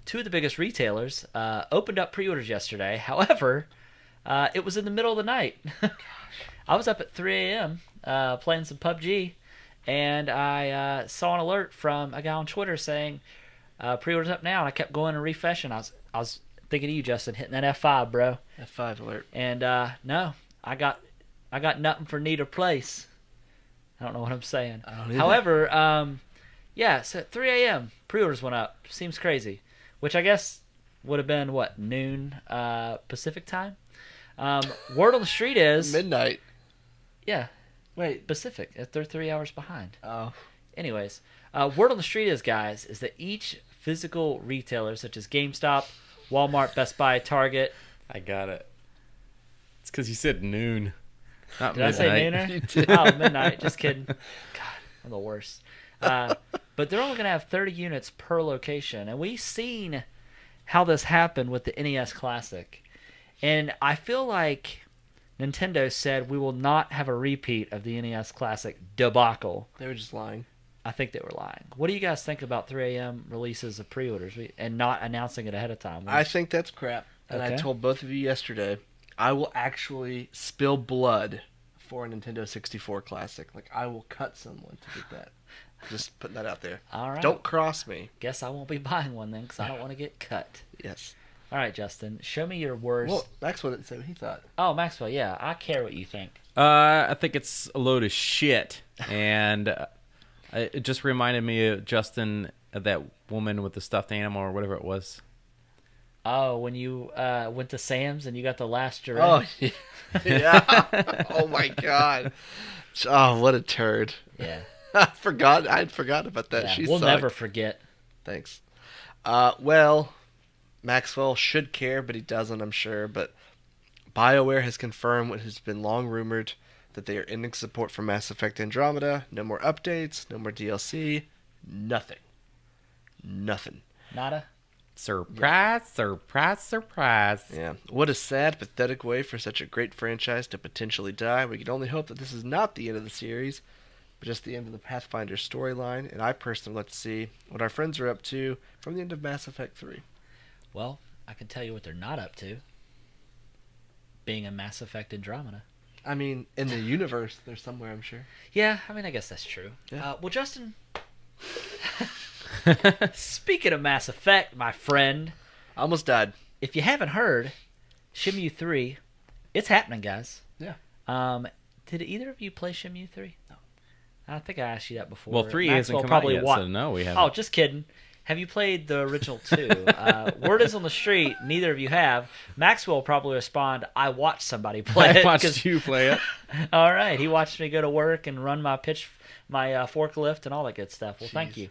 two of the biggest retailers opened up pre-orders yesterday. However, it was in the middle of the night. I was up at 3 a.m. Playing some PUBG, and I saw an alert from a guy on Twitter saying pre-orders up now, and I kept going and refreshing. I was thinking of you, Justin, hitting that F5, bro. F5 alert. And no, I got nothing for neither place. I don't know what I'm saying. I don't either. However, yeah, so at 3 a.m. pre-orders went up. Seems crazy. Which I guess would have been, what, noon Pacific time? Word on the street is... Midnight. Yeah, Wait. Pacific. They're 3 hours behind. Oh. Anyways, word on the street is, guys, is that each physical retailer, such as GameStop, Walmart, Best Buy, Target... I got it. It's because you said noon. Not Did I say midnight. nooner? Oh, midnight. Just kidding. God, I'm the worst. But they're only going to have 30 units per location. And we've seen how this happened with the NES Classic. And I feel like Nintendo said we will not have a repeat of the NES Classic debacle. They were just lying. I think they were lying. What do you guys think about 3 a.m. releases of pre-orders and not announcing it ahead of time? I think that's crap. And I Okay. told both of you yesterday, I will actually spill blood for a Nintendo 64 Classic. Like, I will cut someone to get that. Just putting that out there. All right. Don't cross me. Guess I won't be buying one then because I don't want to get cut. Yes. All right, Justin. Show me your worst. Well, Maxwell didn't say what he thought. Oh, Maxwell, yeah. I care what you think. I think it's a load of shit. And it just reminded me of Justin, that woman with the stuffed animal or whatever it was. Oh, when you went to Sam's and you got the last giraffe. Oh, yeah. Oh, my God. Oh, what a turd. Yeah. I had forgotten about that. Yeah, She we'll sucked. never forget. Thanks. Well, Maxwell should care, but he doesn't, I'm sure. But BioWare has confirmed what has been long rumored, that they are ending support for Mass Effect Andromeda. No more updates, no more DLC, nothing. Nothing. Nada? Surprise, surprise, surprise. Yeah. What a sad, pathetic way for such a great franchise to potentially die. We can only hope that this is not the end of the series, but just the end of the Pathfinder storyline. And I personally like to see what our friends are up to from the end of Mass Effect 3. Well, I can tell you what they're not up to. Being a Mass Effect Andromeda. I mean, in the universe, they're somewhere, I'm sure. Yeah, I mean, I guess that's true. Yeah. Well, Justin... Speaking of Mass Effect, my friend, I almost died. if you haven't heard, Shenmue 3, it's happening, guys. Yeah. Did either of you play Shenmue 3? No. I think I asked you that before. Well, 3 Maxwell hasn't come out yet, wa- so no, we haven't. Oh, just kidding. Have you played the original 2? Word is on the street, neither of you have. Maxwell will probably respond, I watched somebody play it. I watched 'cause- you play it. All right, he watched me go to work and run my forklift and all that good stuff. Well, thank you.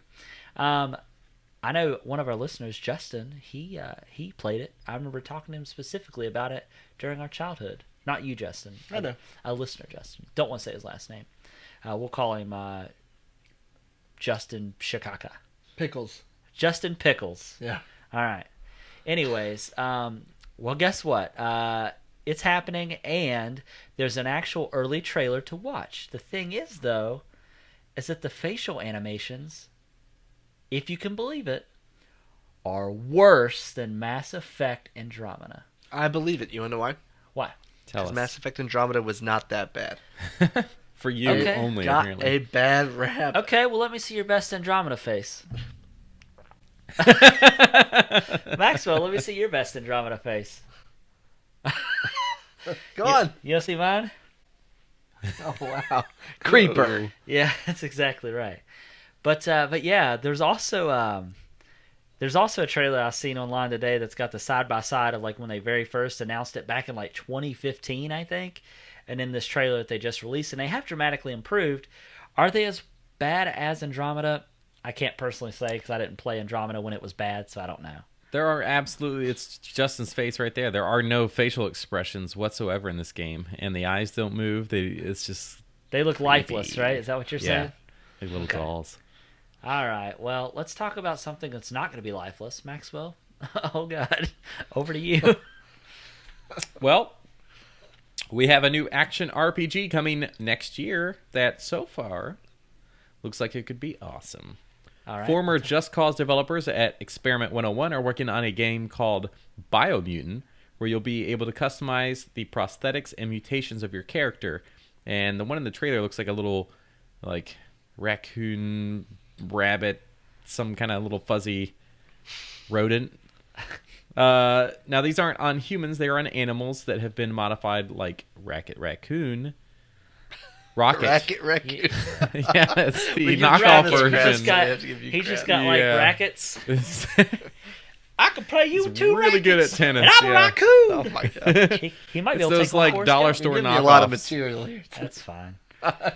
I know one of our listeners, Justin, he played it. I remember talking to him specifically about it during our childhood. Not you, Justin. I know. A listener, Justin. Don't want to say his last name. We'll call him Justin Shikaka. Pickles. Justin Pickles. Yeah. All right. Anyways, well, guess what? It's happening, and there's an actual early trailer to watch. The thing is, though, is that the facial animations, if you can believe it, are worse than Mass Effect Andromeda. I believe it. You want to know why? Why? Tell Because us. Mass Effect Andromeda was not that bad. For you Okay. only, Got apparently. a bad rap. Okay, well, let me see your best Andromeda face. Maxwell, let me see your best Andromeda face. Go on. You want to see mine? Oh, wow. Creeper. Yeah, that's exactly right. But yeah, there's also a trailer I've seen online today that's got the side by side of like when they very first announced it back in like 2015, I think, and then this trailer that they just released, and they have dramatically improved. Are they as bad as Andromeda? I can't personally say because I didn't play Andromeda when it was bad, so I don't know. There are absolutely, it's Justin's face right there. There are no facial expressions whatsoever in this game, and the eyes don't move. It's just They look creepy. lifeless, right? Is that what you're saying? like little Okay. dolls. All right. Well, let's talk about something that's not going to be lifeless, Maxwell. Oh God, over to you. Well, we have a new action RPG coming next year that so far looks like it could be awesome. All right. Former Just Cause developers at Experiment 101 are working on a game called Biomutant, where you'll be able to customize the prosthetics and mutations of your character. And the one in the trailer looks like a little, like, raccoon, rabbit, some kind of little fuzzy rodent. Now, these aren't on humans. They are on animals that have been modified, like Racket Raccoon. Rocket. Racket Raccoon. Yeah, it's the We give knockoff Travis version. credit. He just got like Yeah. rackets. He's I can play you two really good at rackets, tennis. and I'm a yeah. raccoon. Oh my god. He might be It's able to those take my like horse dollar down. store Give me knockoffs. a lot of material here. That's fine.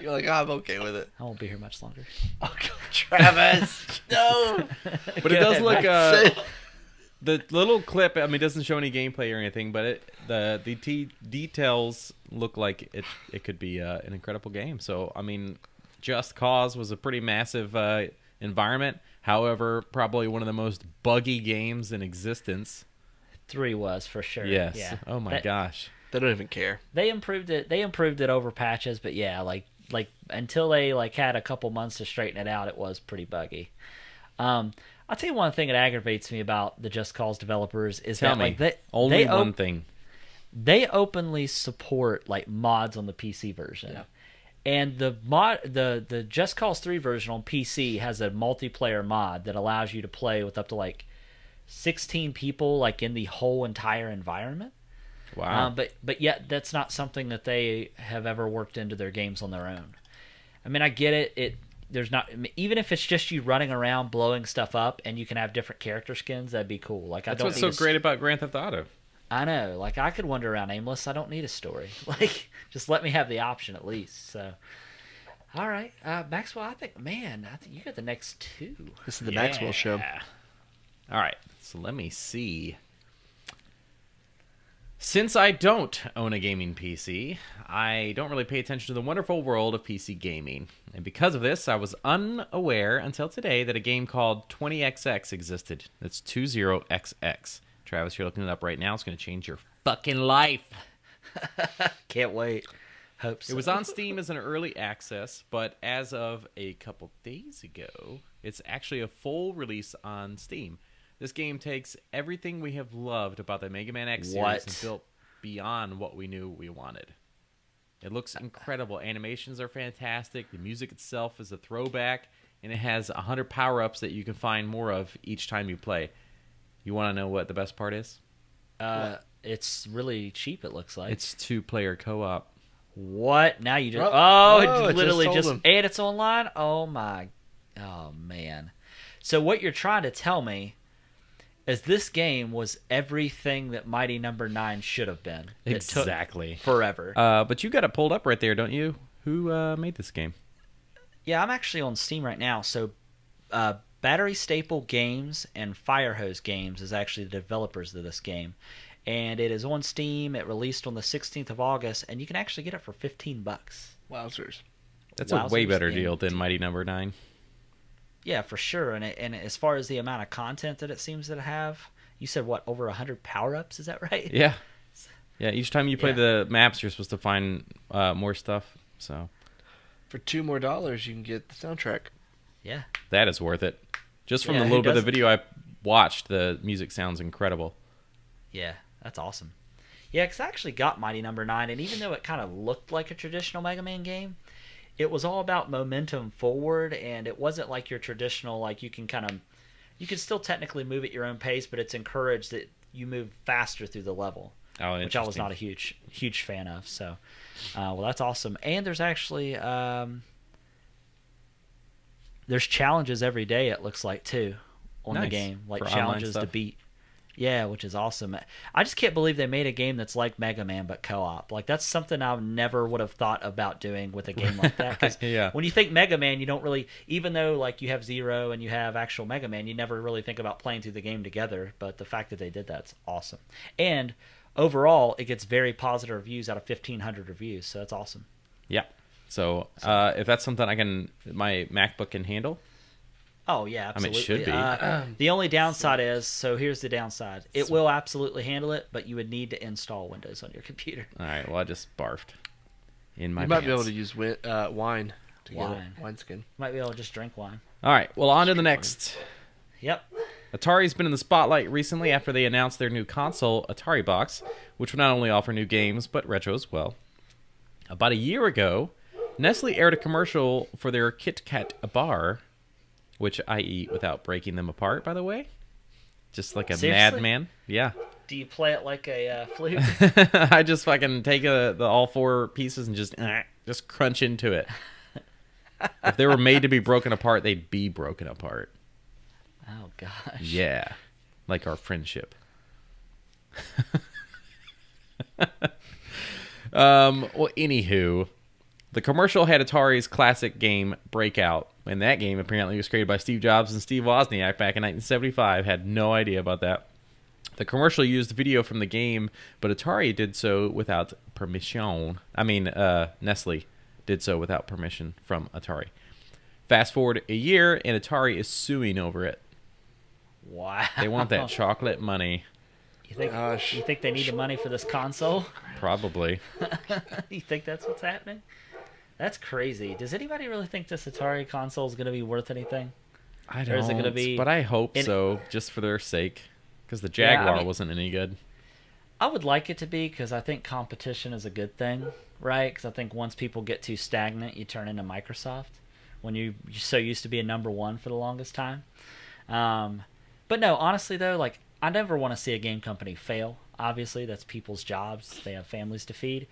You're like, I'm okay with it. I won't be here much longer. Oh, God, Travis. No. But it does look. Say- The little clip, I mean, it doesn't show any gameplay or anything, but the details look like it could be an incredible game. So, I mean, Just Cause was a pretty massive environment. However, probably one of the most buggy games in existence. 3 was for sure. Yes. Yeah. Oh my gosh. They don't even care. They improved it. They improved it over patches, but yeah, like until they like had a couple months to straighten it out, it was pretty buggy. I'll tell you one thing that aggravates me about the Just Cause developers is Tell that me. like Only one thing. they openly support like mods on the PC version. Yeah. And the Just Cause 3 version on PC has a multiplayer mod that allows you to play with up to like 16 people like in the whole entire environment. Wow. But yet that's not something that they have ever worked into their games on their own. I mean, I get it. There's not, even if it's just you running around blowing stuff up and you can have different character skins, that'd be cool. Like That's what's so great about Grand Theft Auto. I know. Like I could wander around aimless. I don't need a story. Like just let me have the option at least. So, all right, Maxwell. I think you got the next 2. This is the Maxwell show. All right. So let me see. Since I don't own a gaming PC, I don't really pay attention to the wonderful world of PC gaming. And because of this, I was unaware until today that a game called 20XX existed. That's 20XX. Travis, you're looking it up right now. It's going to change your fucking life. Can't wait. Hope so. It was on Steam as an early access, but as of a couple days ago, it's actually a full release on Steam. This game takes everything we have loved about the Mega Man X series and built beyond what we knew we wanted. It looks incredible. Animations are fantastic. The music itself is a throwback, and it has 100 power-ups that you can find more of each time you play. You want to know what the best part is? It's really cheap. It looks like It's 2-player co-op. What? Now you just it literally just told him. and it's online. Oh man. So what you're trying to tell me is this game was everything that Mighty Number 9 should have been. It took Exactly. forever. But you got it pulled up right there, don't you? Who made this game? Yeah, I'm actually on Steam right now. So Battery Staple Games and Firehose Games is actually the developers of this game. And it is on Steam. It released on the 16th of August, and you can actually get it for $15. Wowzers. That's a way Wowzers, better yeah. deal than Mighty Number 9. Yeah, for sure. And as far as the amount of content that it seems to have, you said what, over 100 power-ups? Is that right? Yeah. Yeah, each time you play Yeah. the maps, you're supposed to find more stuff. So For $2 more, you can get the soundtrack. Yeah. that is worth it. Just from Yeah, the who little bit of doesn't? video I watched, the music sounds incredible. Yeah, that's awesome. Yeah, because I actually got Mighty Number 9, and even though it kind of looked like a traditional Mega Man game, it was all about momentum forward, and it wasn't like your traditional, like you can still technically move at your own pace, but it's encouraged that you move faster through the level, Oh, which I was interesting. not a huge fan of. So, well, that's awesome. And there's actually there's challenges every day. It looks like too on the Nice. game, like For online challenges to stuff. beat. Yeah, which is awesome. I just can't believe they made a game that's like Mega Man but co-op. Like that's something I never would have thought about doing with a game like that. 'Cause Yeah. when you think Mega Man, you don't really, even though like you have Zero and you have actual Mega Man, you never really think about playing through the game together. But the fact that they did that's awesome. And overall, it gets very positive reviews out of 1,500 reviews, so that's awesome. Yeah. So if that's something my MacBook can handle, Oh yeah, I mean, absolutely. it should be. The only downside is, so here's the downside. It will absolutely handle it, but you would need to install Windows on your computer. all right. Well, I just barfed in my You might pants. be able to use wine to get Wine. it. Wineskin. Might be able to just drink wine. All right. Well, on to the next. Yep. Atari's been in the spotlight recently after they announced their new console, Atari Box, which will not only offer new games, but retro as well. About a year ago, Nestle aired a commercial for their Kit Kat bar, which I eat without breaking them apart, by the way. Just like a Seriously? madman. Yeah. Do you play it like a flute? I just fucking take the all 4 pieces and just crunch into it. If they were made to be broken apart, they'd be broken apart. Oh, gosh. Yeah. Like our friendship. Well, anywho, the commercial had Atari's classic game Breakout, and that game apparently was created by Steve Jobs and Steve Wozniak back in 1975. Had no idea about that. The commercial used video from the game, but Atari did so without permission. Nestle did so without permission from Atari. Fast forward a year, and Atari is suing over it. Wow. They want that chocolate money. You think, Gosh. you think they need the money for this console? Probably. You think that's what's happening? That's crazy. Does anybody really think this Atari console is going to be worth anything? I Or don't, is it gonna be but I hope in- so, just for their sake. Because the Yeah, I Jaguar mean- wasn't any good. I would like it to be because I think competition is a good thing, right? Because I think once people get too stagnant, you turn into Microsoft when you're so used to being number one for the longest time. But no, honestly though, like I never want to see a game company fail. Obviously, that's people's jobs; they have families to feed.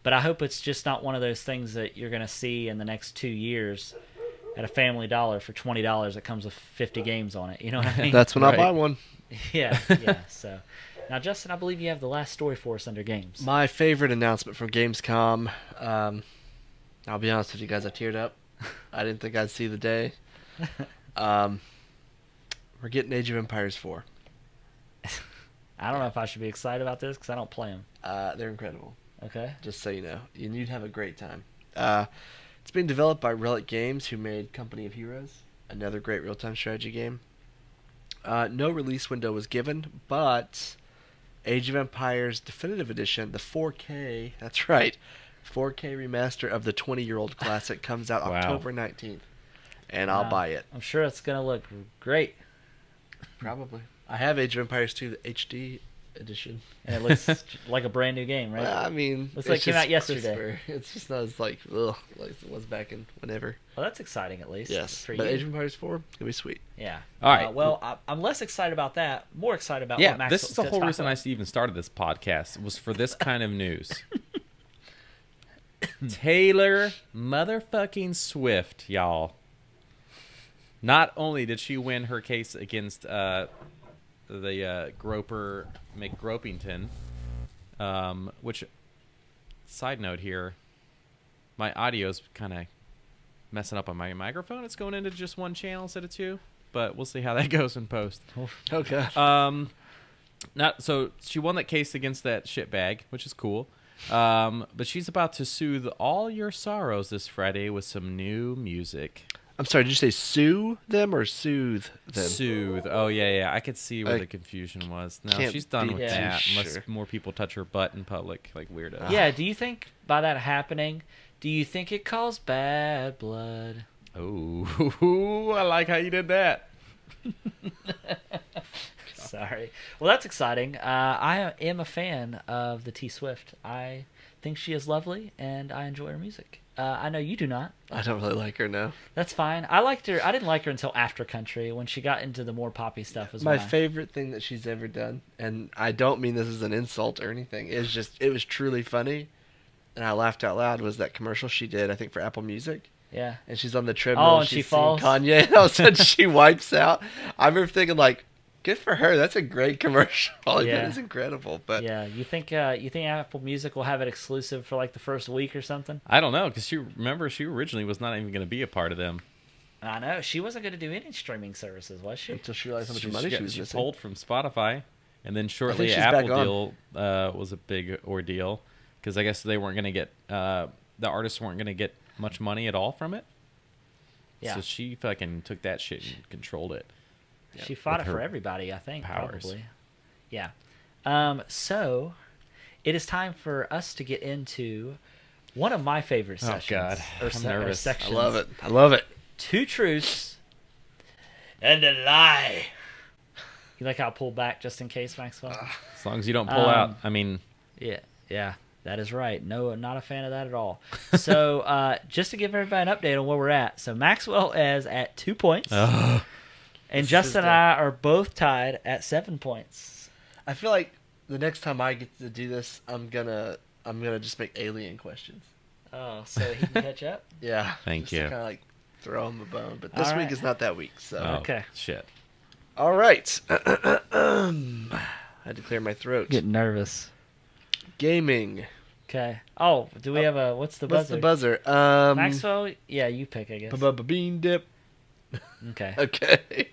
But I hope it's just not one of those things that you're going to see in the next 2 years at a Family Dollar for $20 that comes with 50 games on it. You know what I mean? That's when Right. I'll buy one. yeah. So now, Justin, I believe you have the last story for us under games. My favorite announcement from Gamescom. I'll be honest with you guys, I teared up. I didn't think I'd see the day. We're getting Age of Empires 4. I don't know if I should be excited about this because I don't play them. They're incredible. Okay. Just so you know, and you'd have a great time. It's being developed by Relic Games, who made Company of Heroes, another great real-time strategy game. No release window was given, but Age of Empires Definitive Edition, the 4K, that's right, 4K remaster of the 20-year-old classic comes out Wow. October 19th, and I'll Wow. buy it. I'm sure it's going to look great. Probably. I have Age of Empires 2, the HD edition. And it looks like a brand new game, right? Well, I mean, Looks it's like it came just out yesterday. crisper. It's just not as like ugh, like it was back in whenever. Well, that's exciting at least. Yes, For but you. Age of Empires 4 gonna be sweet. Yeah. All right. Well, I'm less excited about that. More excited about Yeah, what Max this is the gonna whole talk reason I about. even started this podcast, was for this kind of news. Taylor motherfucking Swift, y'all. Not only did she win her case against the groper McGropington, which, side note here, my audio's kind of messing up on my microphone. It's going into just one channel instead of 2, but we'll see how that goes in post. Oh god. So she won that case against that shitbag, which is cool. But she's about to soothe all your sorrows this Friday with some new music. I'm sorry, did you say sue them or soothe them? Soothe. Oh yeah. I could see where I the confusion was. No, can't she's done be with too that. Unless sure. more people touch her butt in public, like weirdos. Yeah, do you think by that happening, do you think it caused bad blood? Oh, I like how you did that. Sorry. Well, that's exciting. I am a fan of the T Swift. I think she is lovely, and I enjoy her music. I know you do not. I don't really like her now. That's fine. I liked her. I didn't like her until after country when she got into the more poppy stuff. Was My when I- favorite thing that she's ever done, and I don't mean this as an insult or anything, is just it was truly funny, and I laughed out loud, was that commercial she did, I think for Apple Music. Yeah. And she's on the treadmill. Oh, and she's she singing falls? Kanye, and all of a sudden she wipes out. I remember thinking, like, good for her. That's a great commercial. Like, Yeah. that is incredible. But Yeah. You think Apple Music will have it exclusive for like the first week or something? I don't know, because she originally was not even going to be a part of them. I know she wasn't going to do any streaming services, was she? until she realized how much She money she was she missing. pulled from Spotify, and then shortly she's Apple back on. deal was a big ordeal, because I guess they weren't going to get the artists weren't going to get much money at all from it. Yeah. So she fucking took that shit and controlled it. She fought it with for her everybody, I think. powers. Probably. Yeah. So it is time for us to get into one of my favorite Oh, sessions. God. I'm nervous. I I sections. love it. I love it. 2 truths and a lie. You like how I pulled back just in case, Maxwell? As long as you don't pull out. I mean, Yeah. That is right. No, not a fan of that at all. So, just to give everybody an update on where we're at. So, Maxwell is at 2 points. Ugh. And This Justin is and I are both tied at 7 points. I feel like the next time I get to do this, I'm gonna just make alien questions. Oh, so he can catch up? Yeah. Thank just you. to kind of like throw him a bone, but this All week right. is not that week. So. Oh, Okay. Shit. All right. I had to clear my throat. Getting nervous. Gaming. Okay. Oh, do we have a... What's the What's buzzer? the buzzer? Maxwell? Yeah, you pick, I guess. Bean dip. Okay. Okay.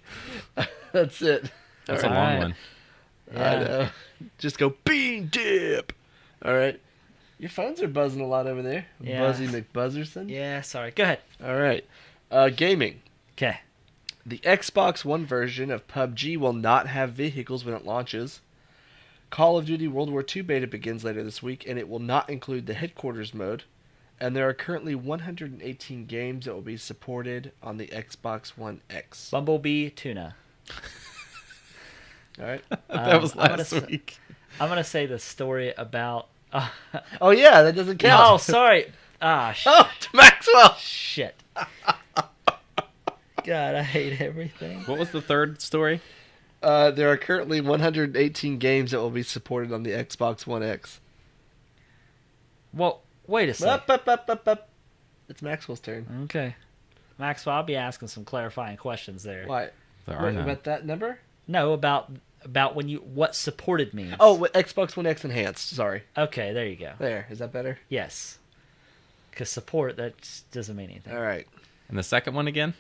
That's it. That's All a right. long Alright. one. I Yeah. know. Just go bean dip. All right. Your phones are buzzing a lot over there. Yeah. Buzzy McBuzzerson. Yeah, sorry. Go ahead. All right. Gaming. Okay. The Xbox One version of PUBG will not have vehicles when it launches. Call of Duty World War II beta begins later this week, and it will not include the headquarters mode. And there are currently 118 games that will be supported on the Xbox One X. Bumblebee Tuna. All right. That was I'm gonna last s- week. I'm going to say the story about... Oh yeah, that doesn't count. Oh, sorry. Ah, Oh, to Maxwell. shit. God, I hate everything. What was the third story? There are currently 118 games that will be supported on the Xbox One X. Well, wait a second. Up. It's Maxwell's turn. Okay. Maxwell, I'll be asking some clarifying questions there. Why? There are What, none. about that number? No, about when you what supported means. Oh, Xbox One X enhanced. Sorry. Okay, there you go. There. Is that better? Yes. Because support, that just doesn't mean anything. All right. And the second one again?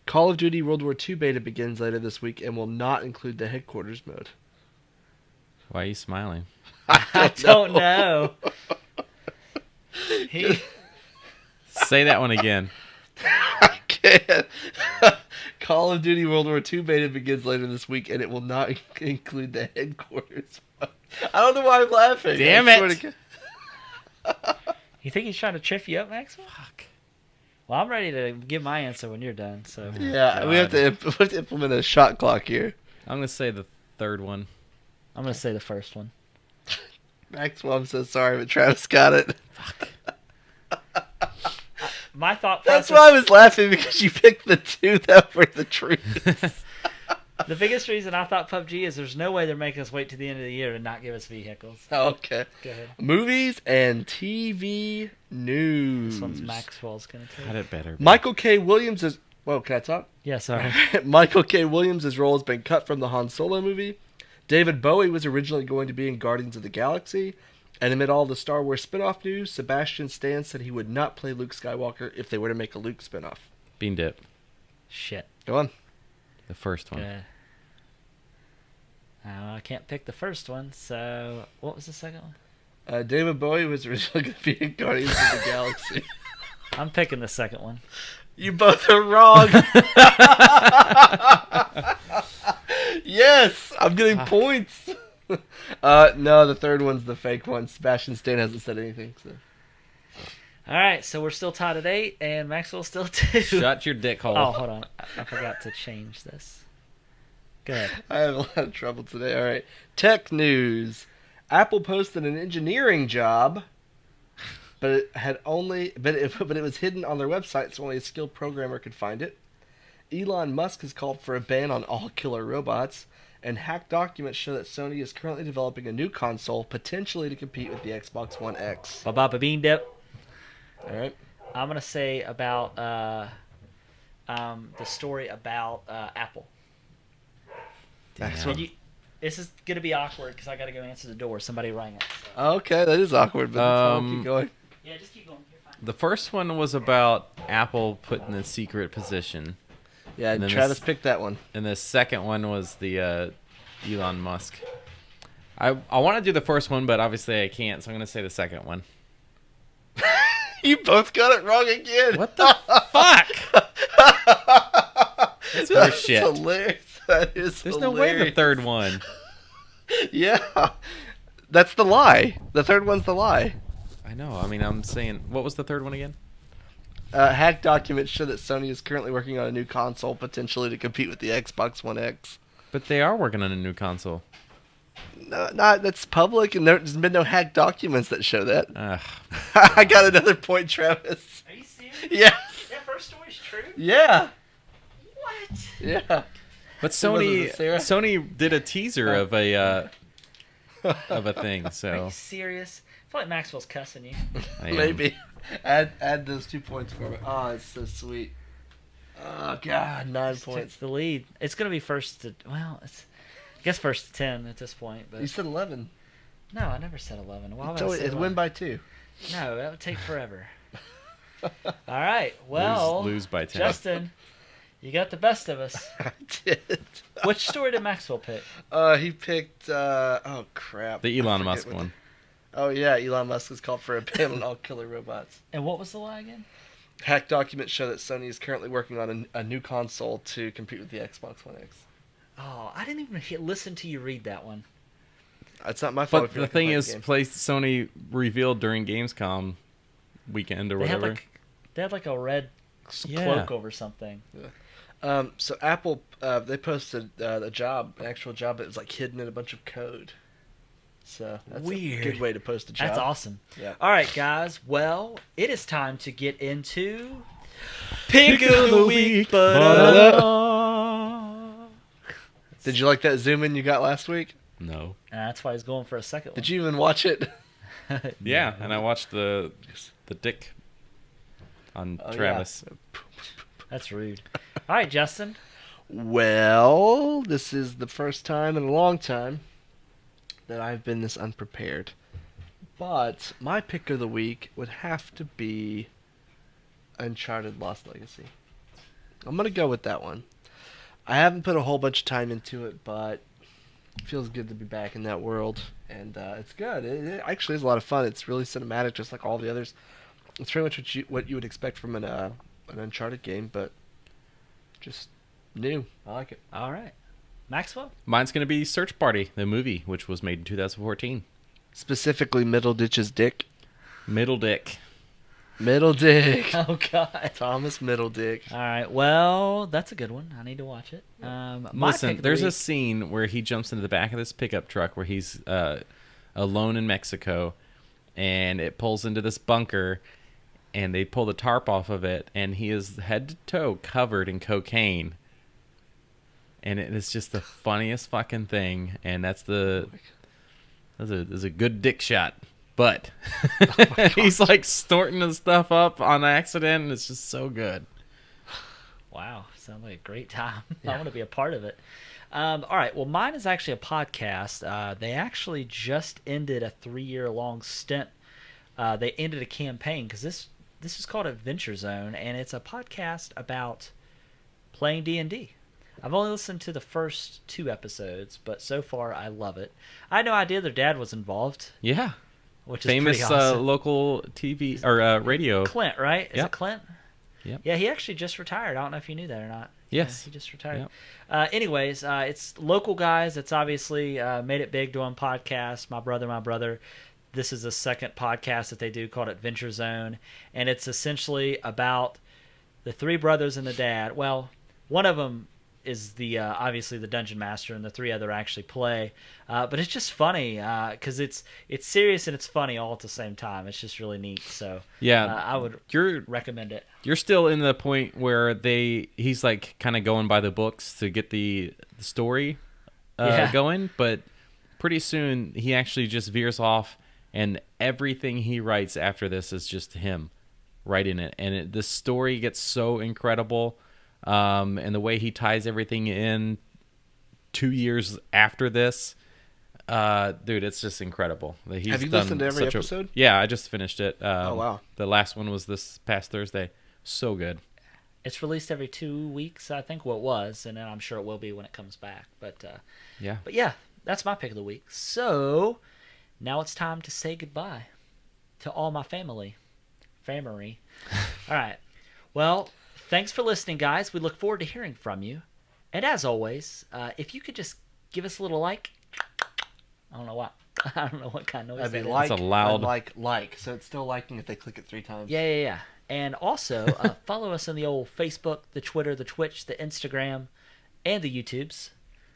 Call of Duty World War II beta begins later this week and will not include the headquarters mode. Why are you smiling? I don't know. He, Say that one again. I can't. Call of Duty World War II beta begins later this week and it will not include the headquarters mode. I don't know why I'm laughing. Damn I it. swear to God. you think he's trying to trip you up, Maxwell? Fuck. Well, I'm ready to give my answer when you're done. So Yeah, we have to implement a shot clock here. I'm going to say the third one. I'm going to say the first one. Maxwell, I'm so sorry, but Travis got it. My thought That's process. why I was laughing, because you picked the two that were the truth. The biggest reason I thought PUBG is there's no way they're making us wait to the end of the year and not give us vehicles. Okay. Go ahead. Movies and TV news. This one's Maxwell's going to Had take. it better. Michael K. Williams is... Whoa, can I talk? Yeah, sorry. Michael K. Williams' role has been cut from the Han Solo movie. David Bowie was originally going to be in Guardians of the Galaxy. And amid all the Star Wars spin-off news, Sebastian Stan said he would not play Luke Skywalker if they were to make a Luke spin-off. Bean dip. Shit. Go on. The first one. Good. I can't pick the first one, so what was the second one? David Bowie was originally going to be in Guardians of the Galaxy. I'm picking the second one. You both are wrong. Yes, I'm getting points. No, the third one's the fake one. Sebastian Stan hasn't said anything. So. All right, so we're still tied at 8, and Maxwell's still 2. Shut your dick hole. Oh, hold on. I forgot to change this. Go ahead. I have a lot of trouble today. All right, tech news. Apple posted an engineering job, but it was hidden on their website, so only a skilled programmer could find it. Elon Musk has called for a ban on all killer robots, and hacked documents show that Sony is currently developing a new console, potentially to compete with the Xbox One X. Ba bean dip. All right. I'm gonna say about the story about Apple. That's And this is gonna be awkward because I gotta go answer the door. Somebody rang it. So. Okay, that is awkward, but let's keep going. Yeah, just keep going. You're fine. The first one was about Apple put in a secret position. Yeah, And then Travis this- picked that one. And the second one was the Elon Musk. I want to do the first one, but obviously I can't, so I'm going to say the second one. You both got it wrong again. What the fuck? That's horse shit. Hilarious. That is There's no way the hilarious. third one. Yeah. That's the lie. The third one's the lie. I know. I mean, I'm saying, what was the third one again? Hacked documents show that Sony is currently working on a new console, potentially to compete with the Xbox One X. But they are working on a new console. No, not that's public, and there's been no hacked documents that show that. Ugh. I got another point, Travis. Are you serious? Yeah. That first story's true? Yeah. What? Yeah. But Was it Sarah? Sony did a teaser of a thing. Are So you serious? I feel like Maxwell's cussing you. I am. Maybe. Add those 2 points for me. Oh, it's so sweet. Oh God, 9 Just points. took the lead. It's gonna be first to I guess first to 10 at this point. You But said 11. no, I never said 11. Why would I So say it 11? win by 2. No, that would take forever. All right. Well, lose by 10. Justin, you got the best of us. I did. Which story did Maxwell pick? He picked. Oh crap. The I Elon forget Musk what one. Oh yeah, Elon Musk has called for a ban on all killer robots. And what was the lie again? Hacked documents show that Sony is currently working on a new console to compete with the Xbox One X. Oh, I didn't even listen to you read that one. It's not my fault. But if you're the not gonna thing play is, game. Sony revealed during Gamescom weekend or They whatever. had like a red Yeah. cloak over something. So Apple, they posted an actual job that was like hidden in a bunch of code. So that's Weird. a good way to post a job. That's awesome. Yeah. All right, guys. Well, it is time to get into Pick of the Week. Did you like that zoom in you got last week? No. That's why he's going for a second one. Did you even watch it? Yeah, and I watched the dick on Oh, Travis. That's rude. All right, Justin. Well, this is the first time in a long time that I've been this unprepared. But my pick of the week would have to be Uncharted Lost Legacy. I'm going to go with that one. I haven't put a whole bunch of time into it, but it feels good to be back in that world. And it's good. It actually is a lot of fun. It's really cinematic, just like all the others. It's pretty much what you would expect from an Uncharted game, but just new. I like it. All right. Maxwell? Mine's going to be Search Party, the movie, which was made in 2014. Specifically, Middle Ditch's Dick. Middle Dick. Middle Dick. Oh, God. Thomas Middle Dick. All right. Well, that's a good one. I need to watch it. My Listen, pick of the there's a week- scene where he jumps into the back of this pickup truck where he's alone in Mexico, and it pulls into this bunker, and they pull the tarp off of it, and he is head to toe covered in cocaine. And it is just the funniest fucking thing, and that's a good dick shot. But he's like snorting the stuff up on accident, and it's just so good. Wow, sounds like a great time. I want to be a part of it. All right, well, mine is actually a podcast. They actually just ended a 3-year-long stint. They ended a campaign because this is called Adventure Zone, and it's a podcast about playing D&D. I've only listened to the first 2 episodes, but so far I love it. I had no idea their dad was involved, Yeah. which is Famous pretty awesome. local TV or radio. Clint, right? Is Yep. it Clint? Yep. Yeah, he actually just retired. I don't know if you knew that or not. Yes. Yeah, he just retired. Yep. Anyways, it's local guys. It's obviously made it big doing podcasts. My brother. This is the second podcast that they do called Adventure Zone, and it's essentially about the 3 brothers and the dad. Well, one of them is the obviously the dungeon master, and the 3 other actually play. But it's just funny because it's serious and it's funny all at the same time. It's just really neat. So Yeah. I would You're recommend it. You're still in the point where he's like kind of going by the books to get the story going, but pretty soon he actually just veers off, and everything he writes after this is just him writing it, and the story gets so incredible, and the way he ties everything in 2 years after this. Dude, it's just incredible. He's Have you done listened to every such episode? Yeah, I just finished it. Oh, wow. The last one was this past Thursday. So good. It's released every 2 weeks, I think. Well, it was, and then I'm sure it will be when it comes back. But yeah, that's my pick of the week. So now it's time to say goodbye to all my family. All right. Well, thanks for listening, guys. We look forward to hearing from you. And as always, if you could just give us a little like. I don't know what. I don't know what kind of noise That'd be that is. like, That's a loud- like. So it's still liking if they click it 3 times. Yeah. And also, follow us on the old Facebook, the Twitter, the Twitch, the Instagram, and the YouTubes,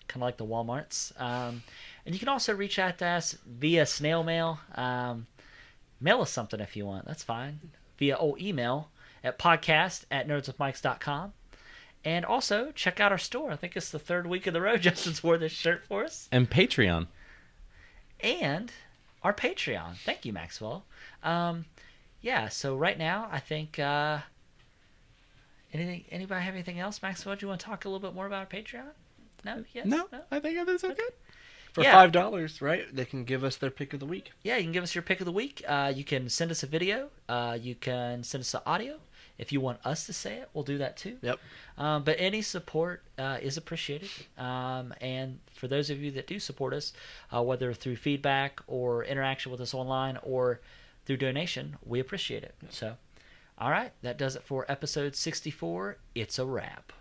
kind of like the Walmarts. And you can also reach out to us via snail mail. Mail us something if you want. That's fine. Via old email at podcast@nerdswithmikes.com. And also, check out our store. I think it's the third week in the row Justin's wore this shirt for us. And Patreon. And our Patreon. Thank you, Maxwell. Yeah, so right now, I think... Anybody have anything else, Maxwell? Do you want to talk a little bit more about our Patreon? No? Yes? No, I think that's okay. For Yeah. $5, right? They can give us their pick of the week. Yeah, you can give us your pick of the week. You can send us a video. You can send us an audio. If you want us to say it, we'll do that too. Yep. But any support is appreciated. And for those of you that do support us, whether through feedback or interaction with us online or through donation, we appreciate it. So, all right, that does it for episode 64. It's a wrap.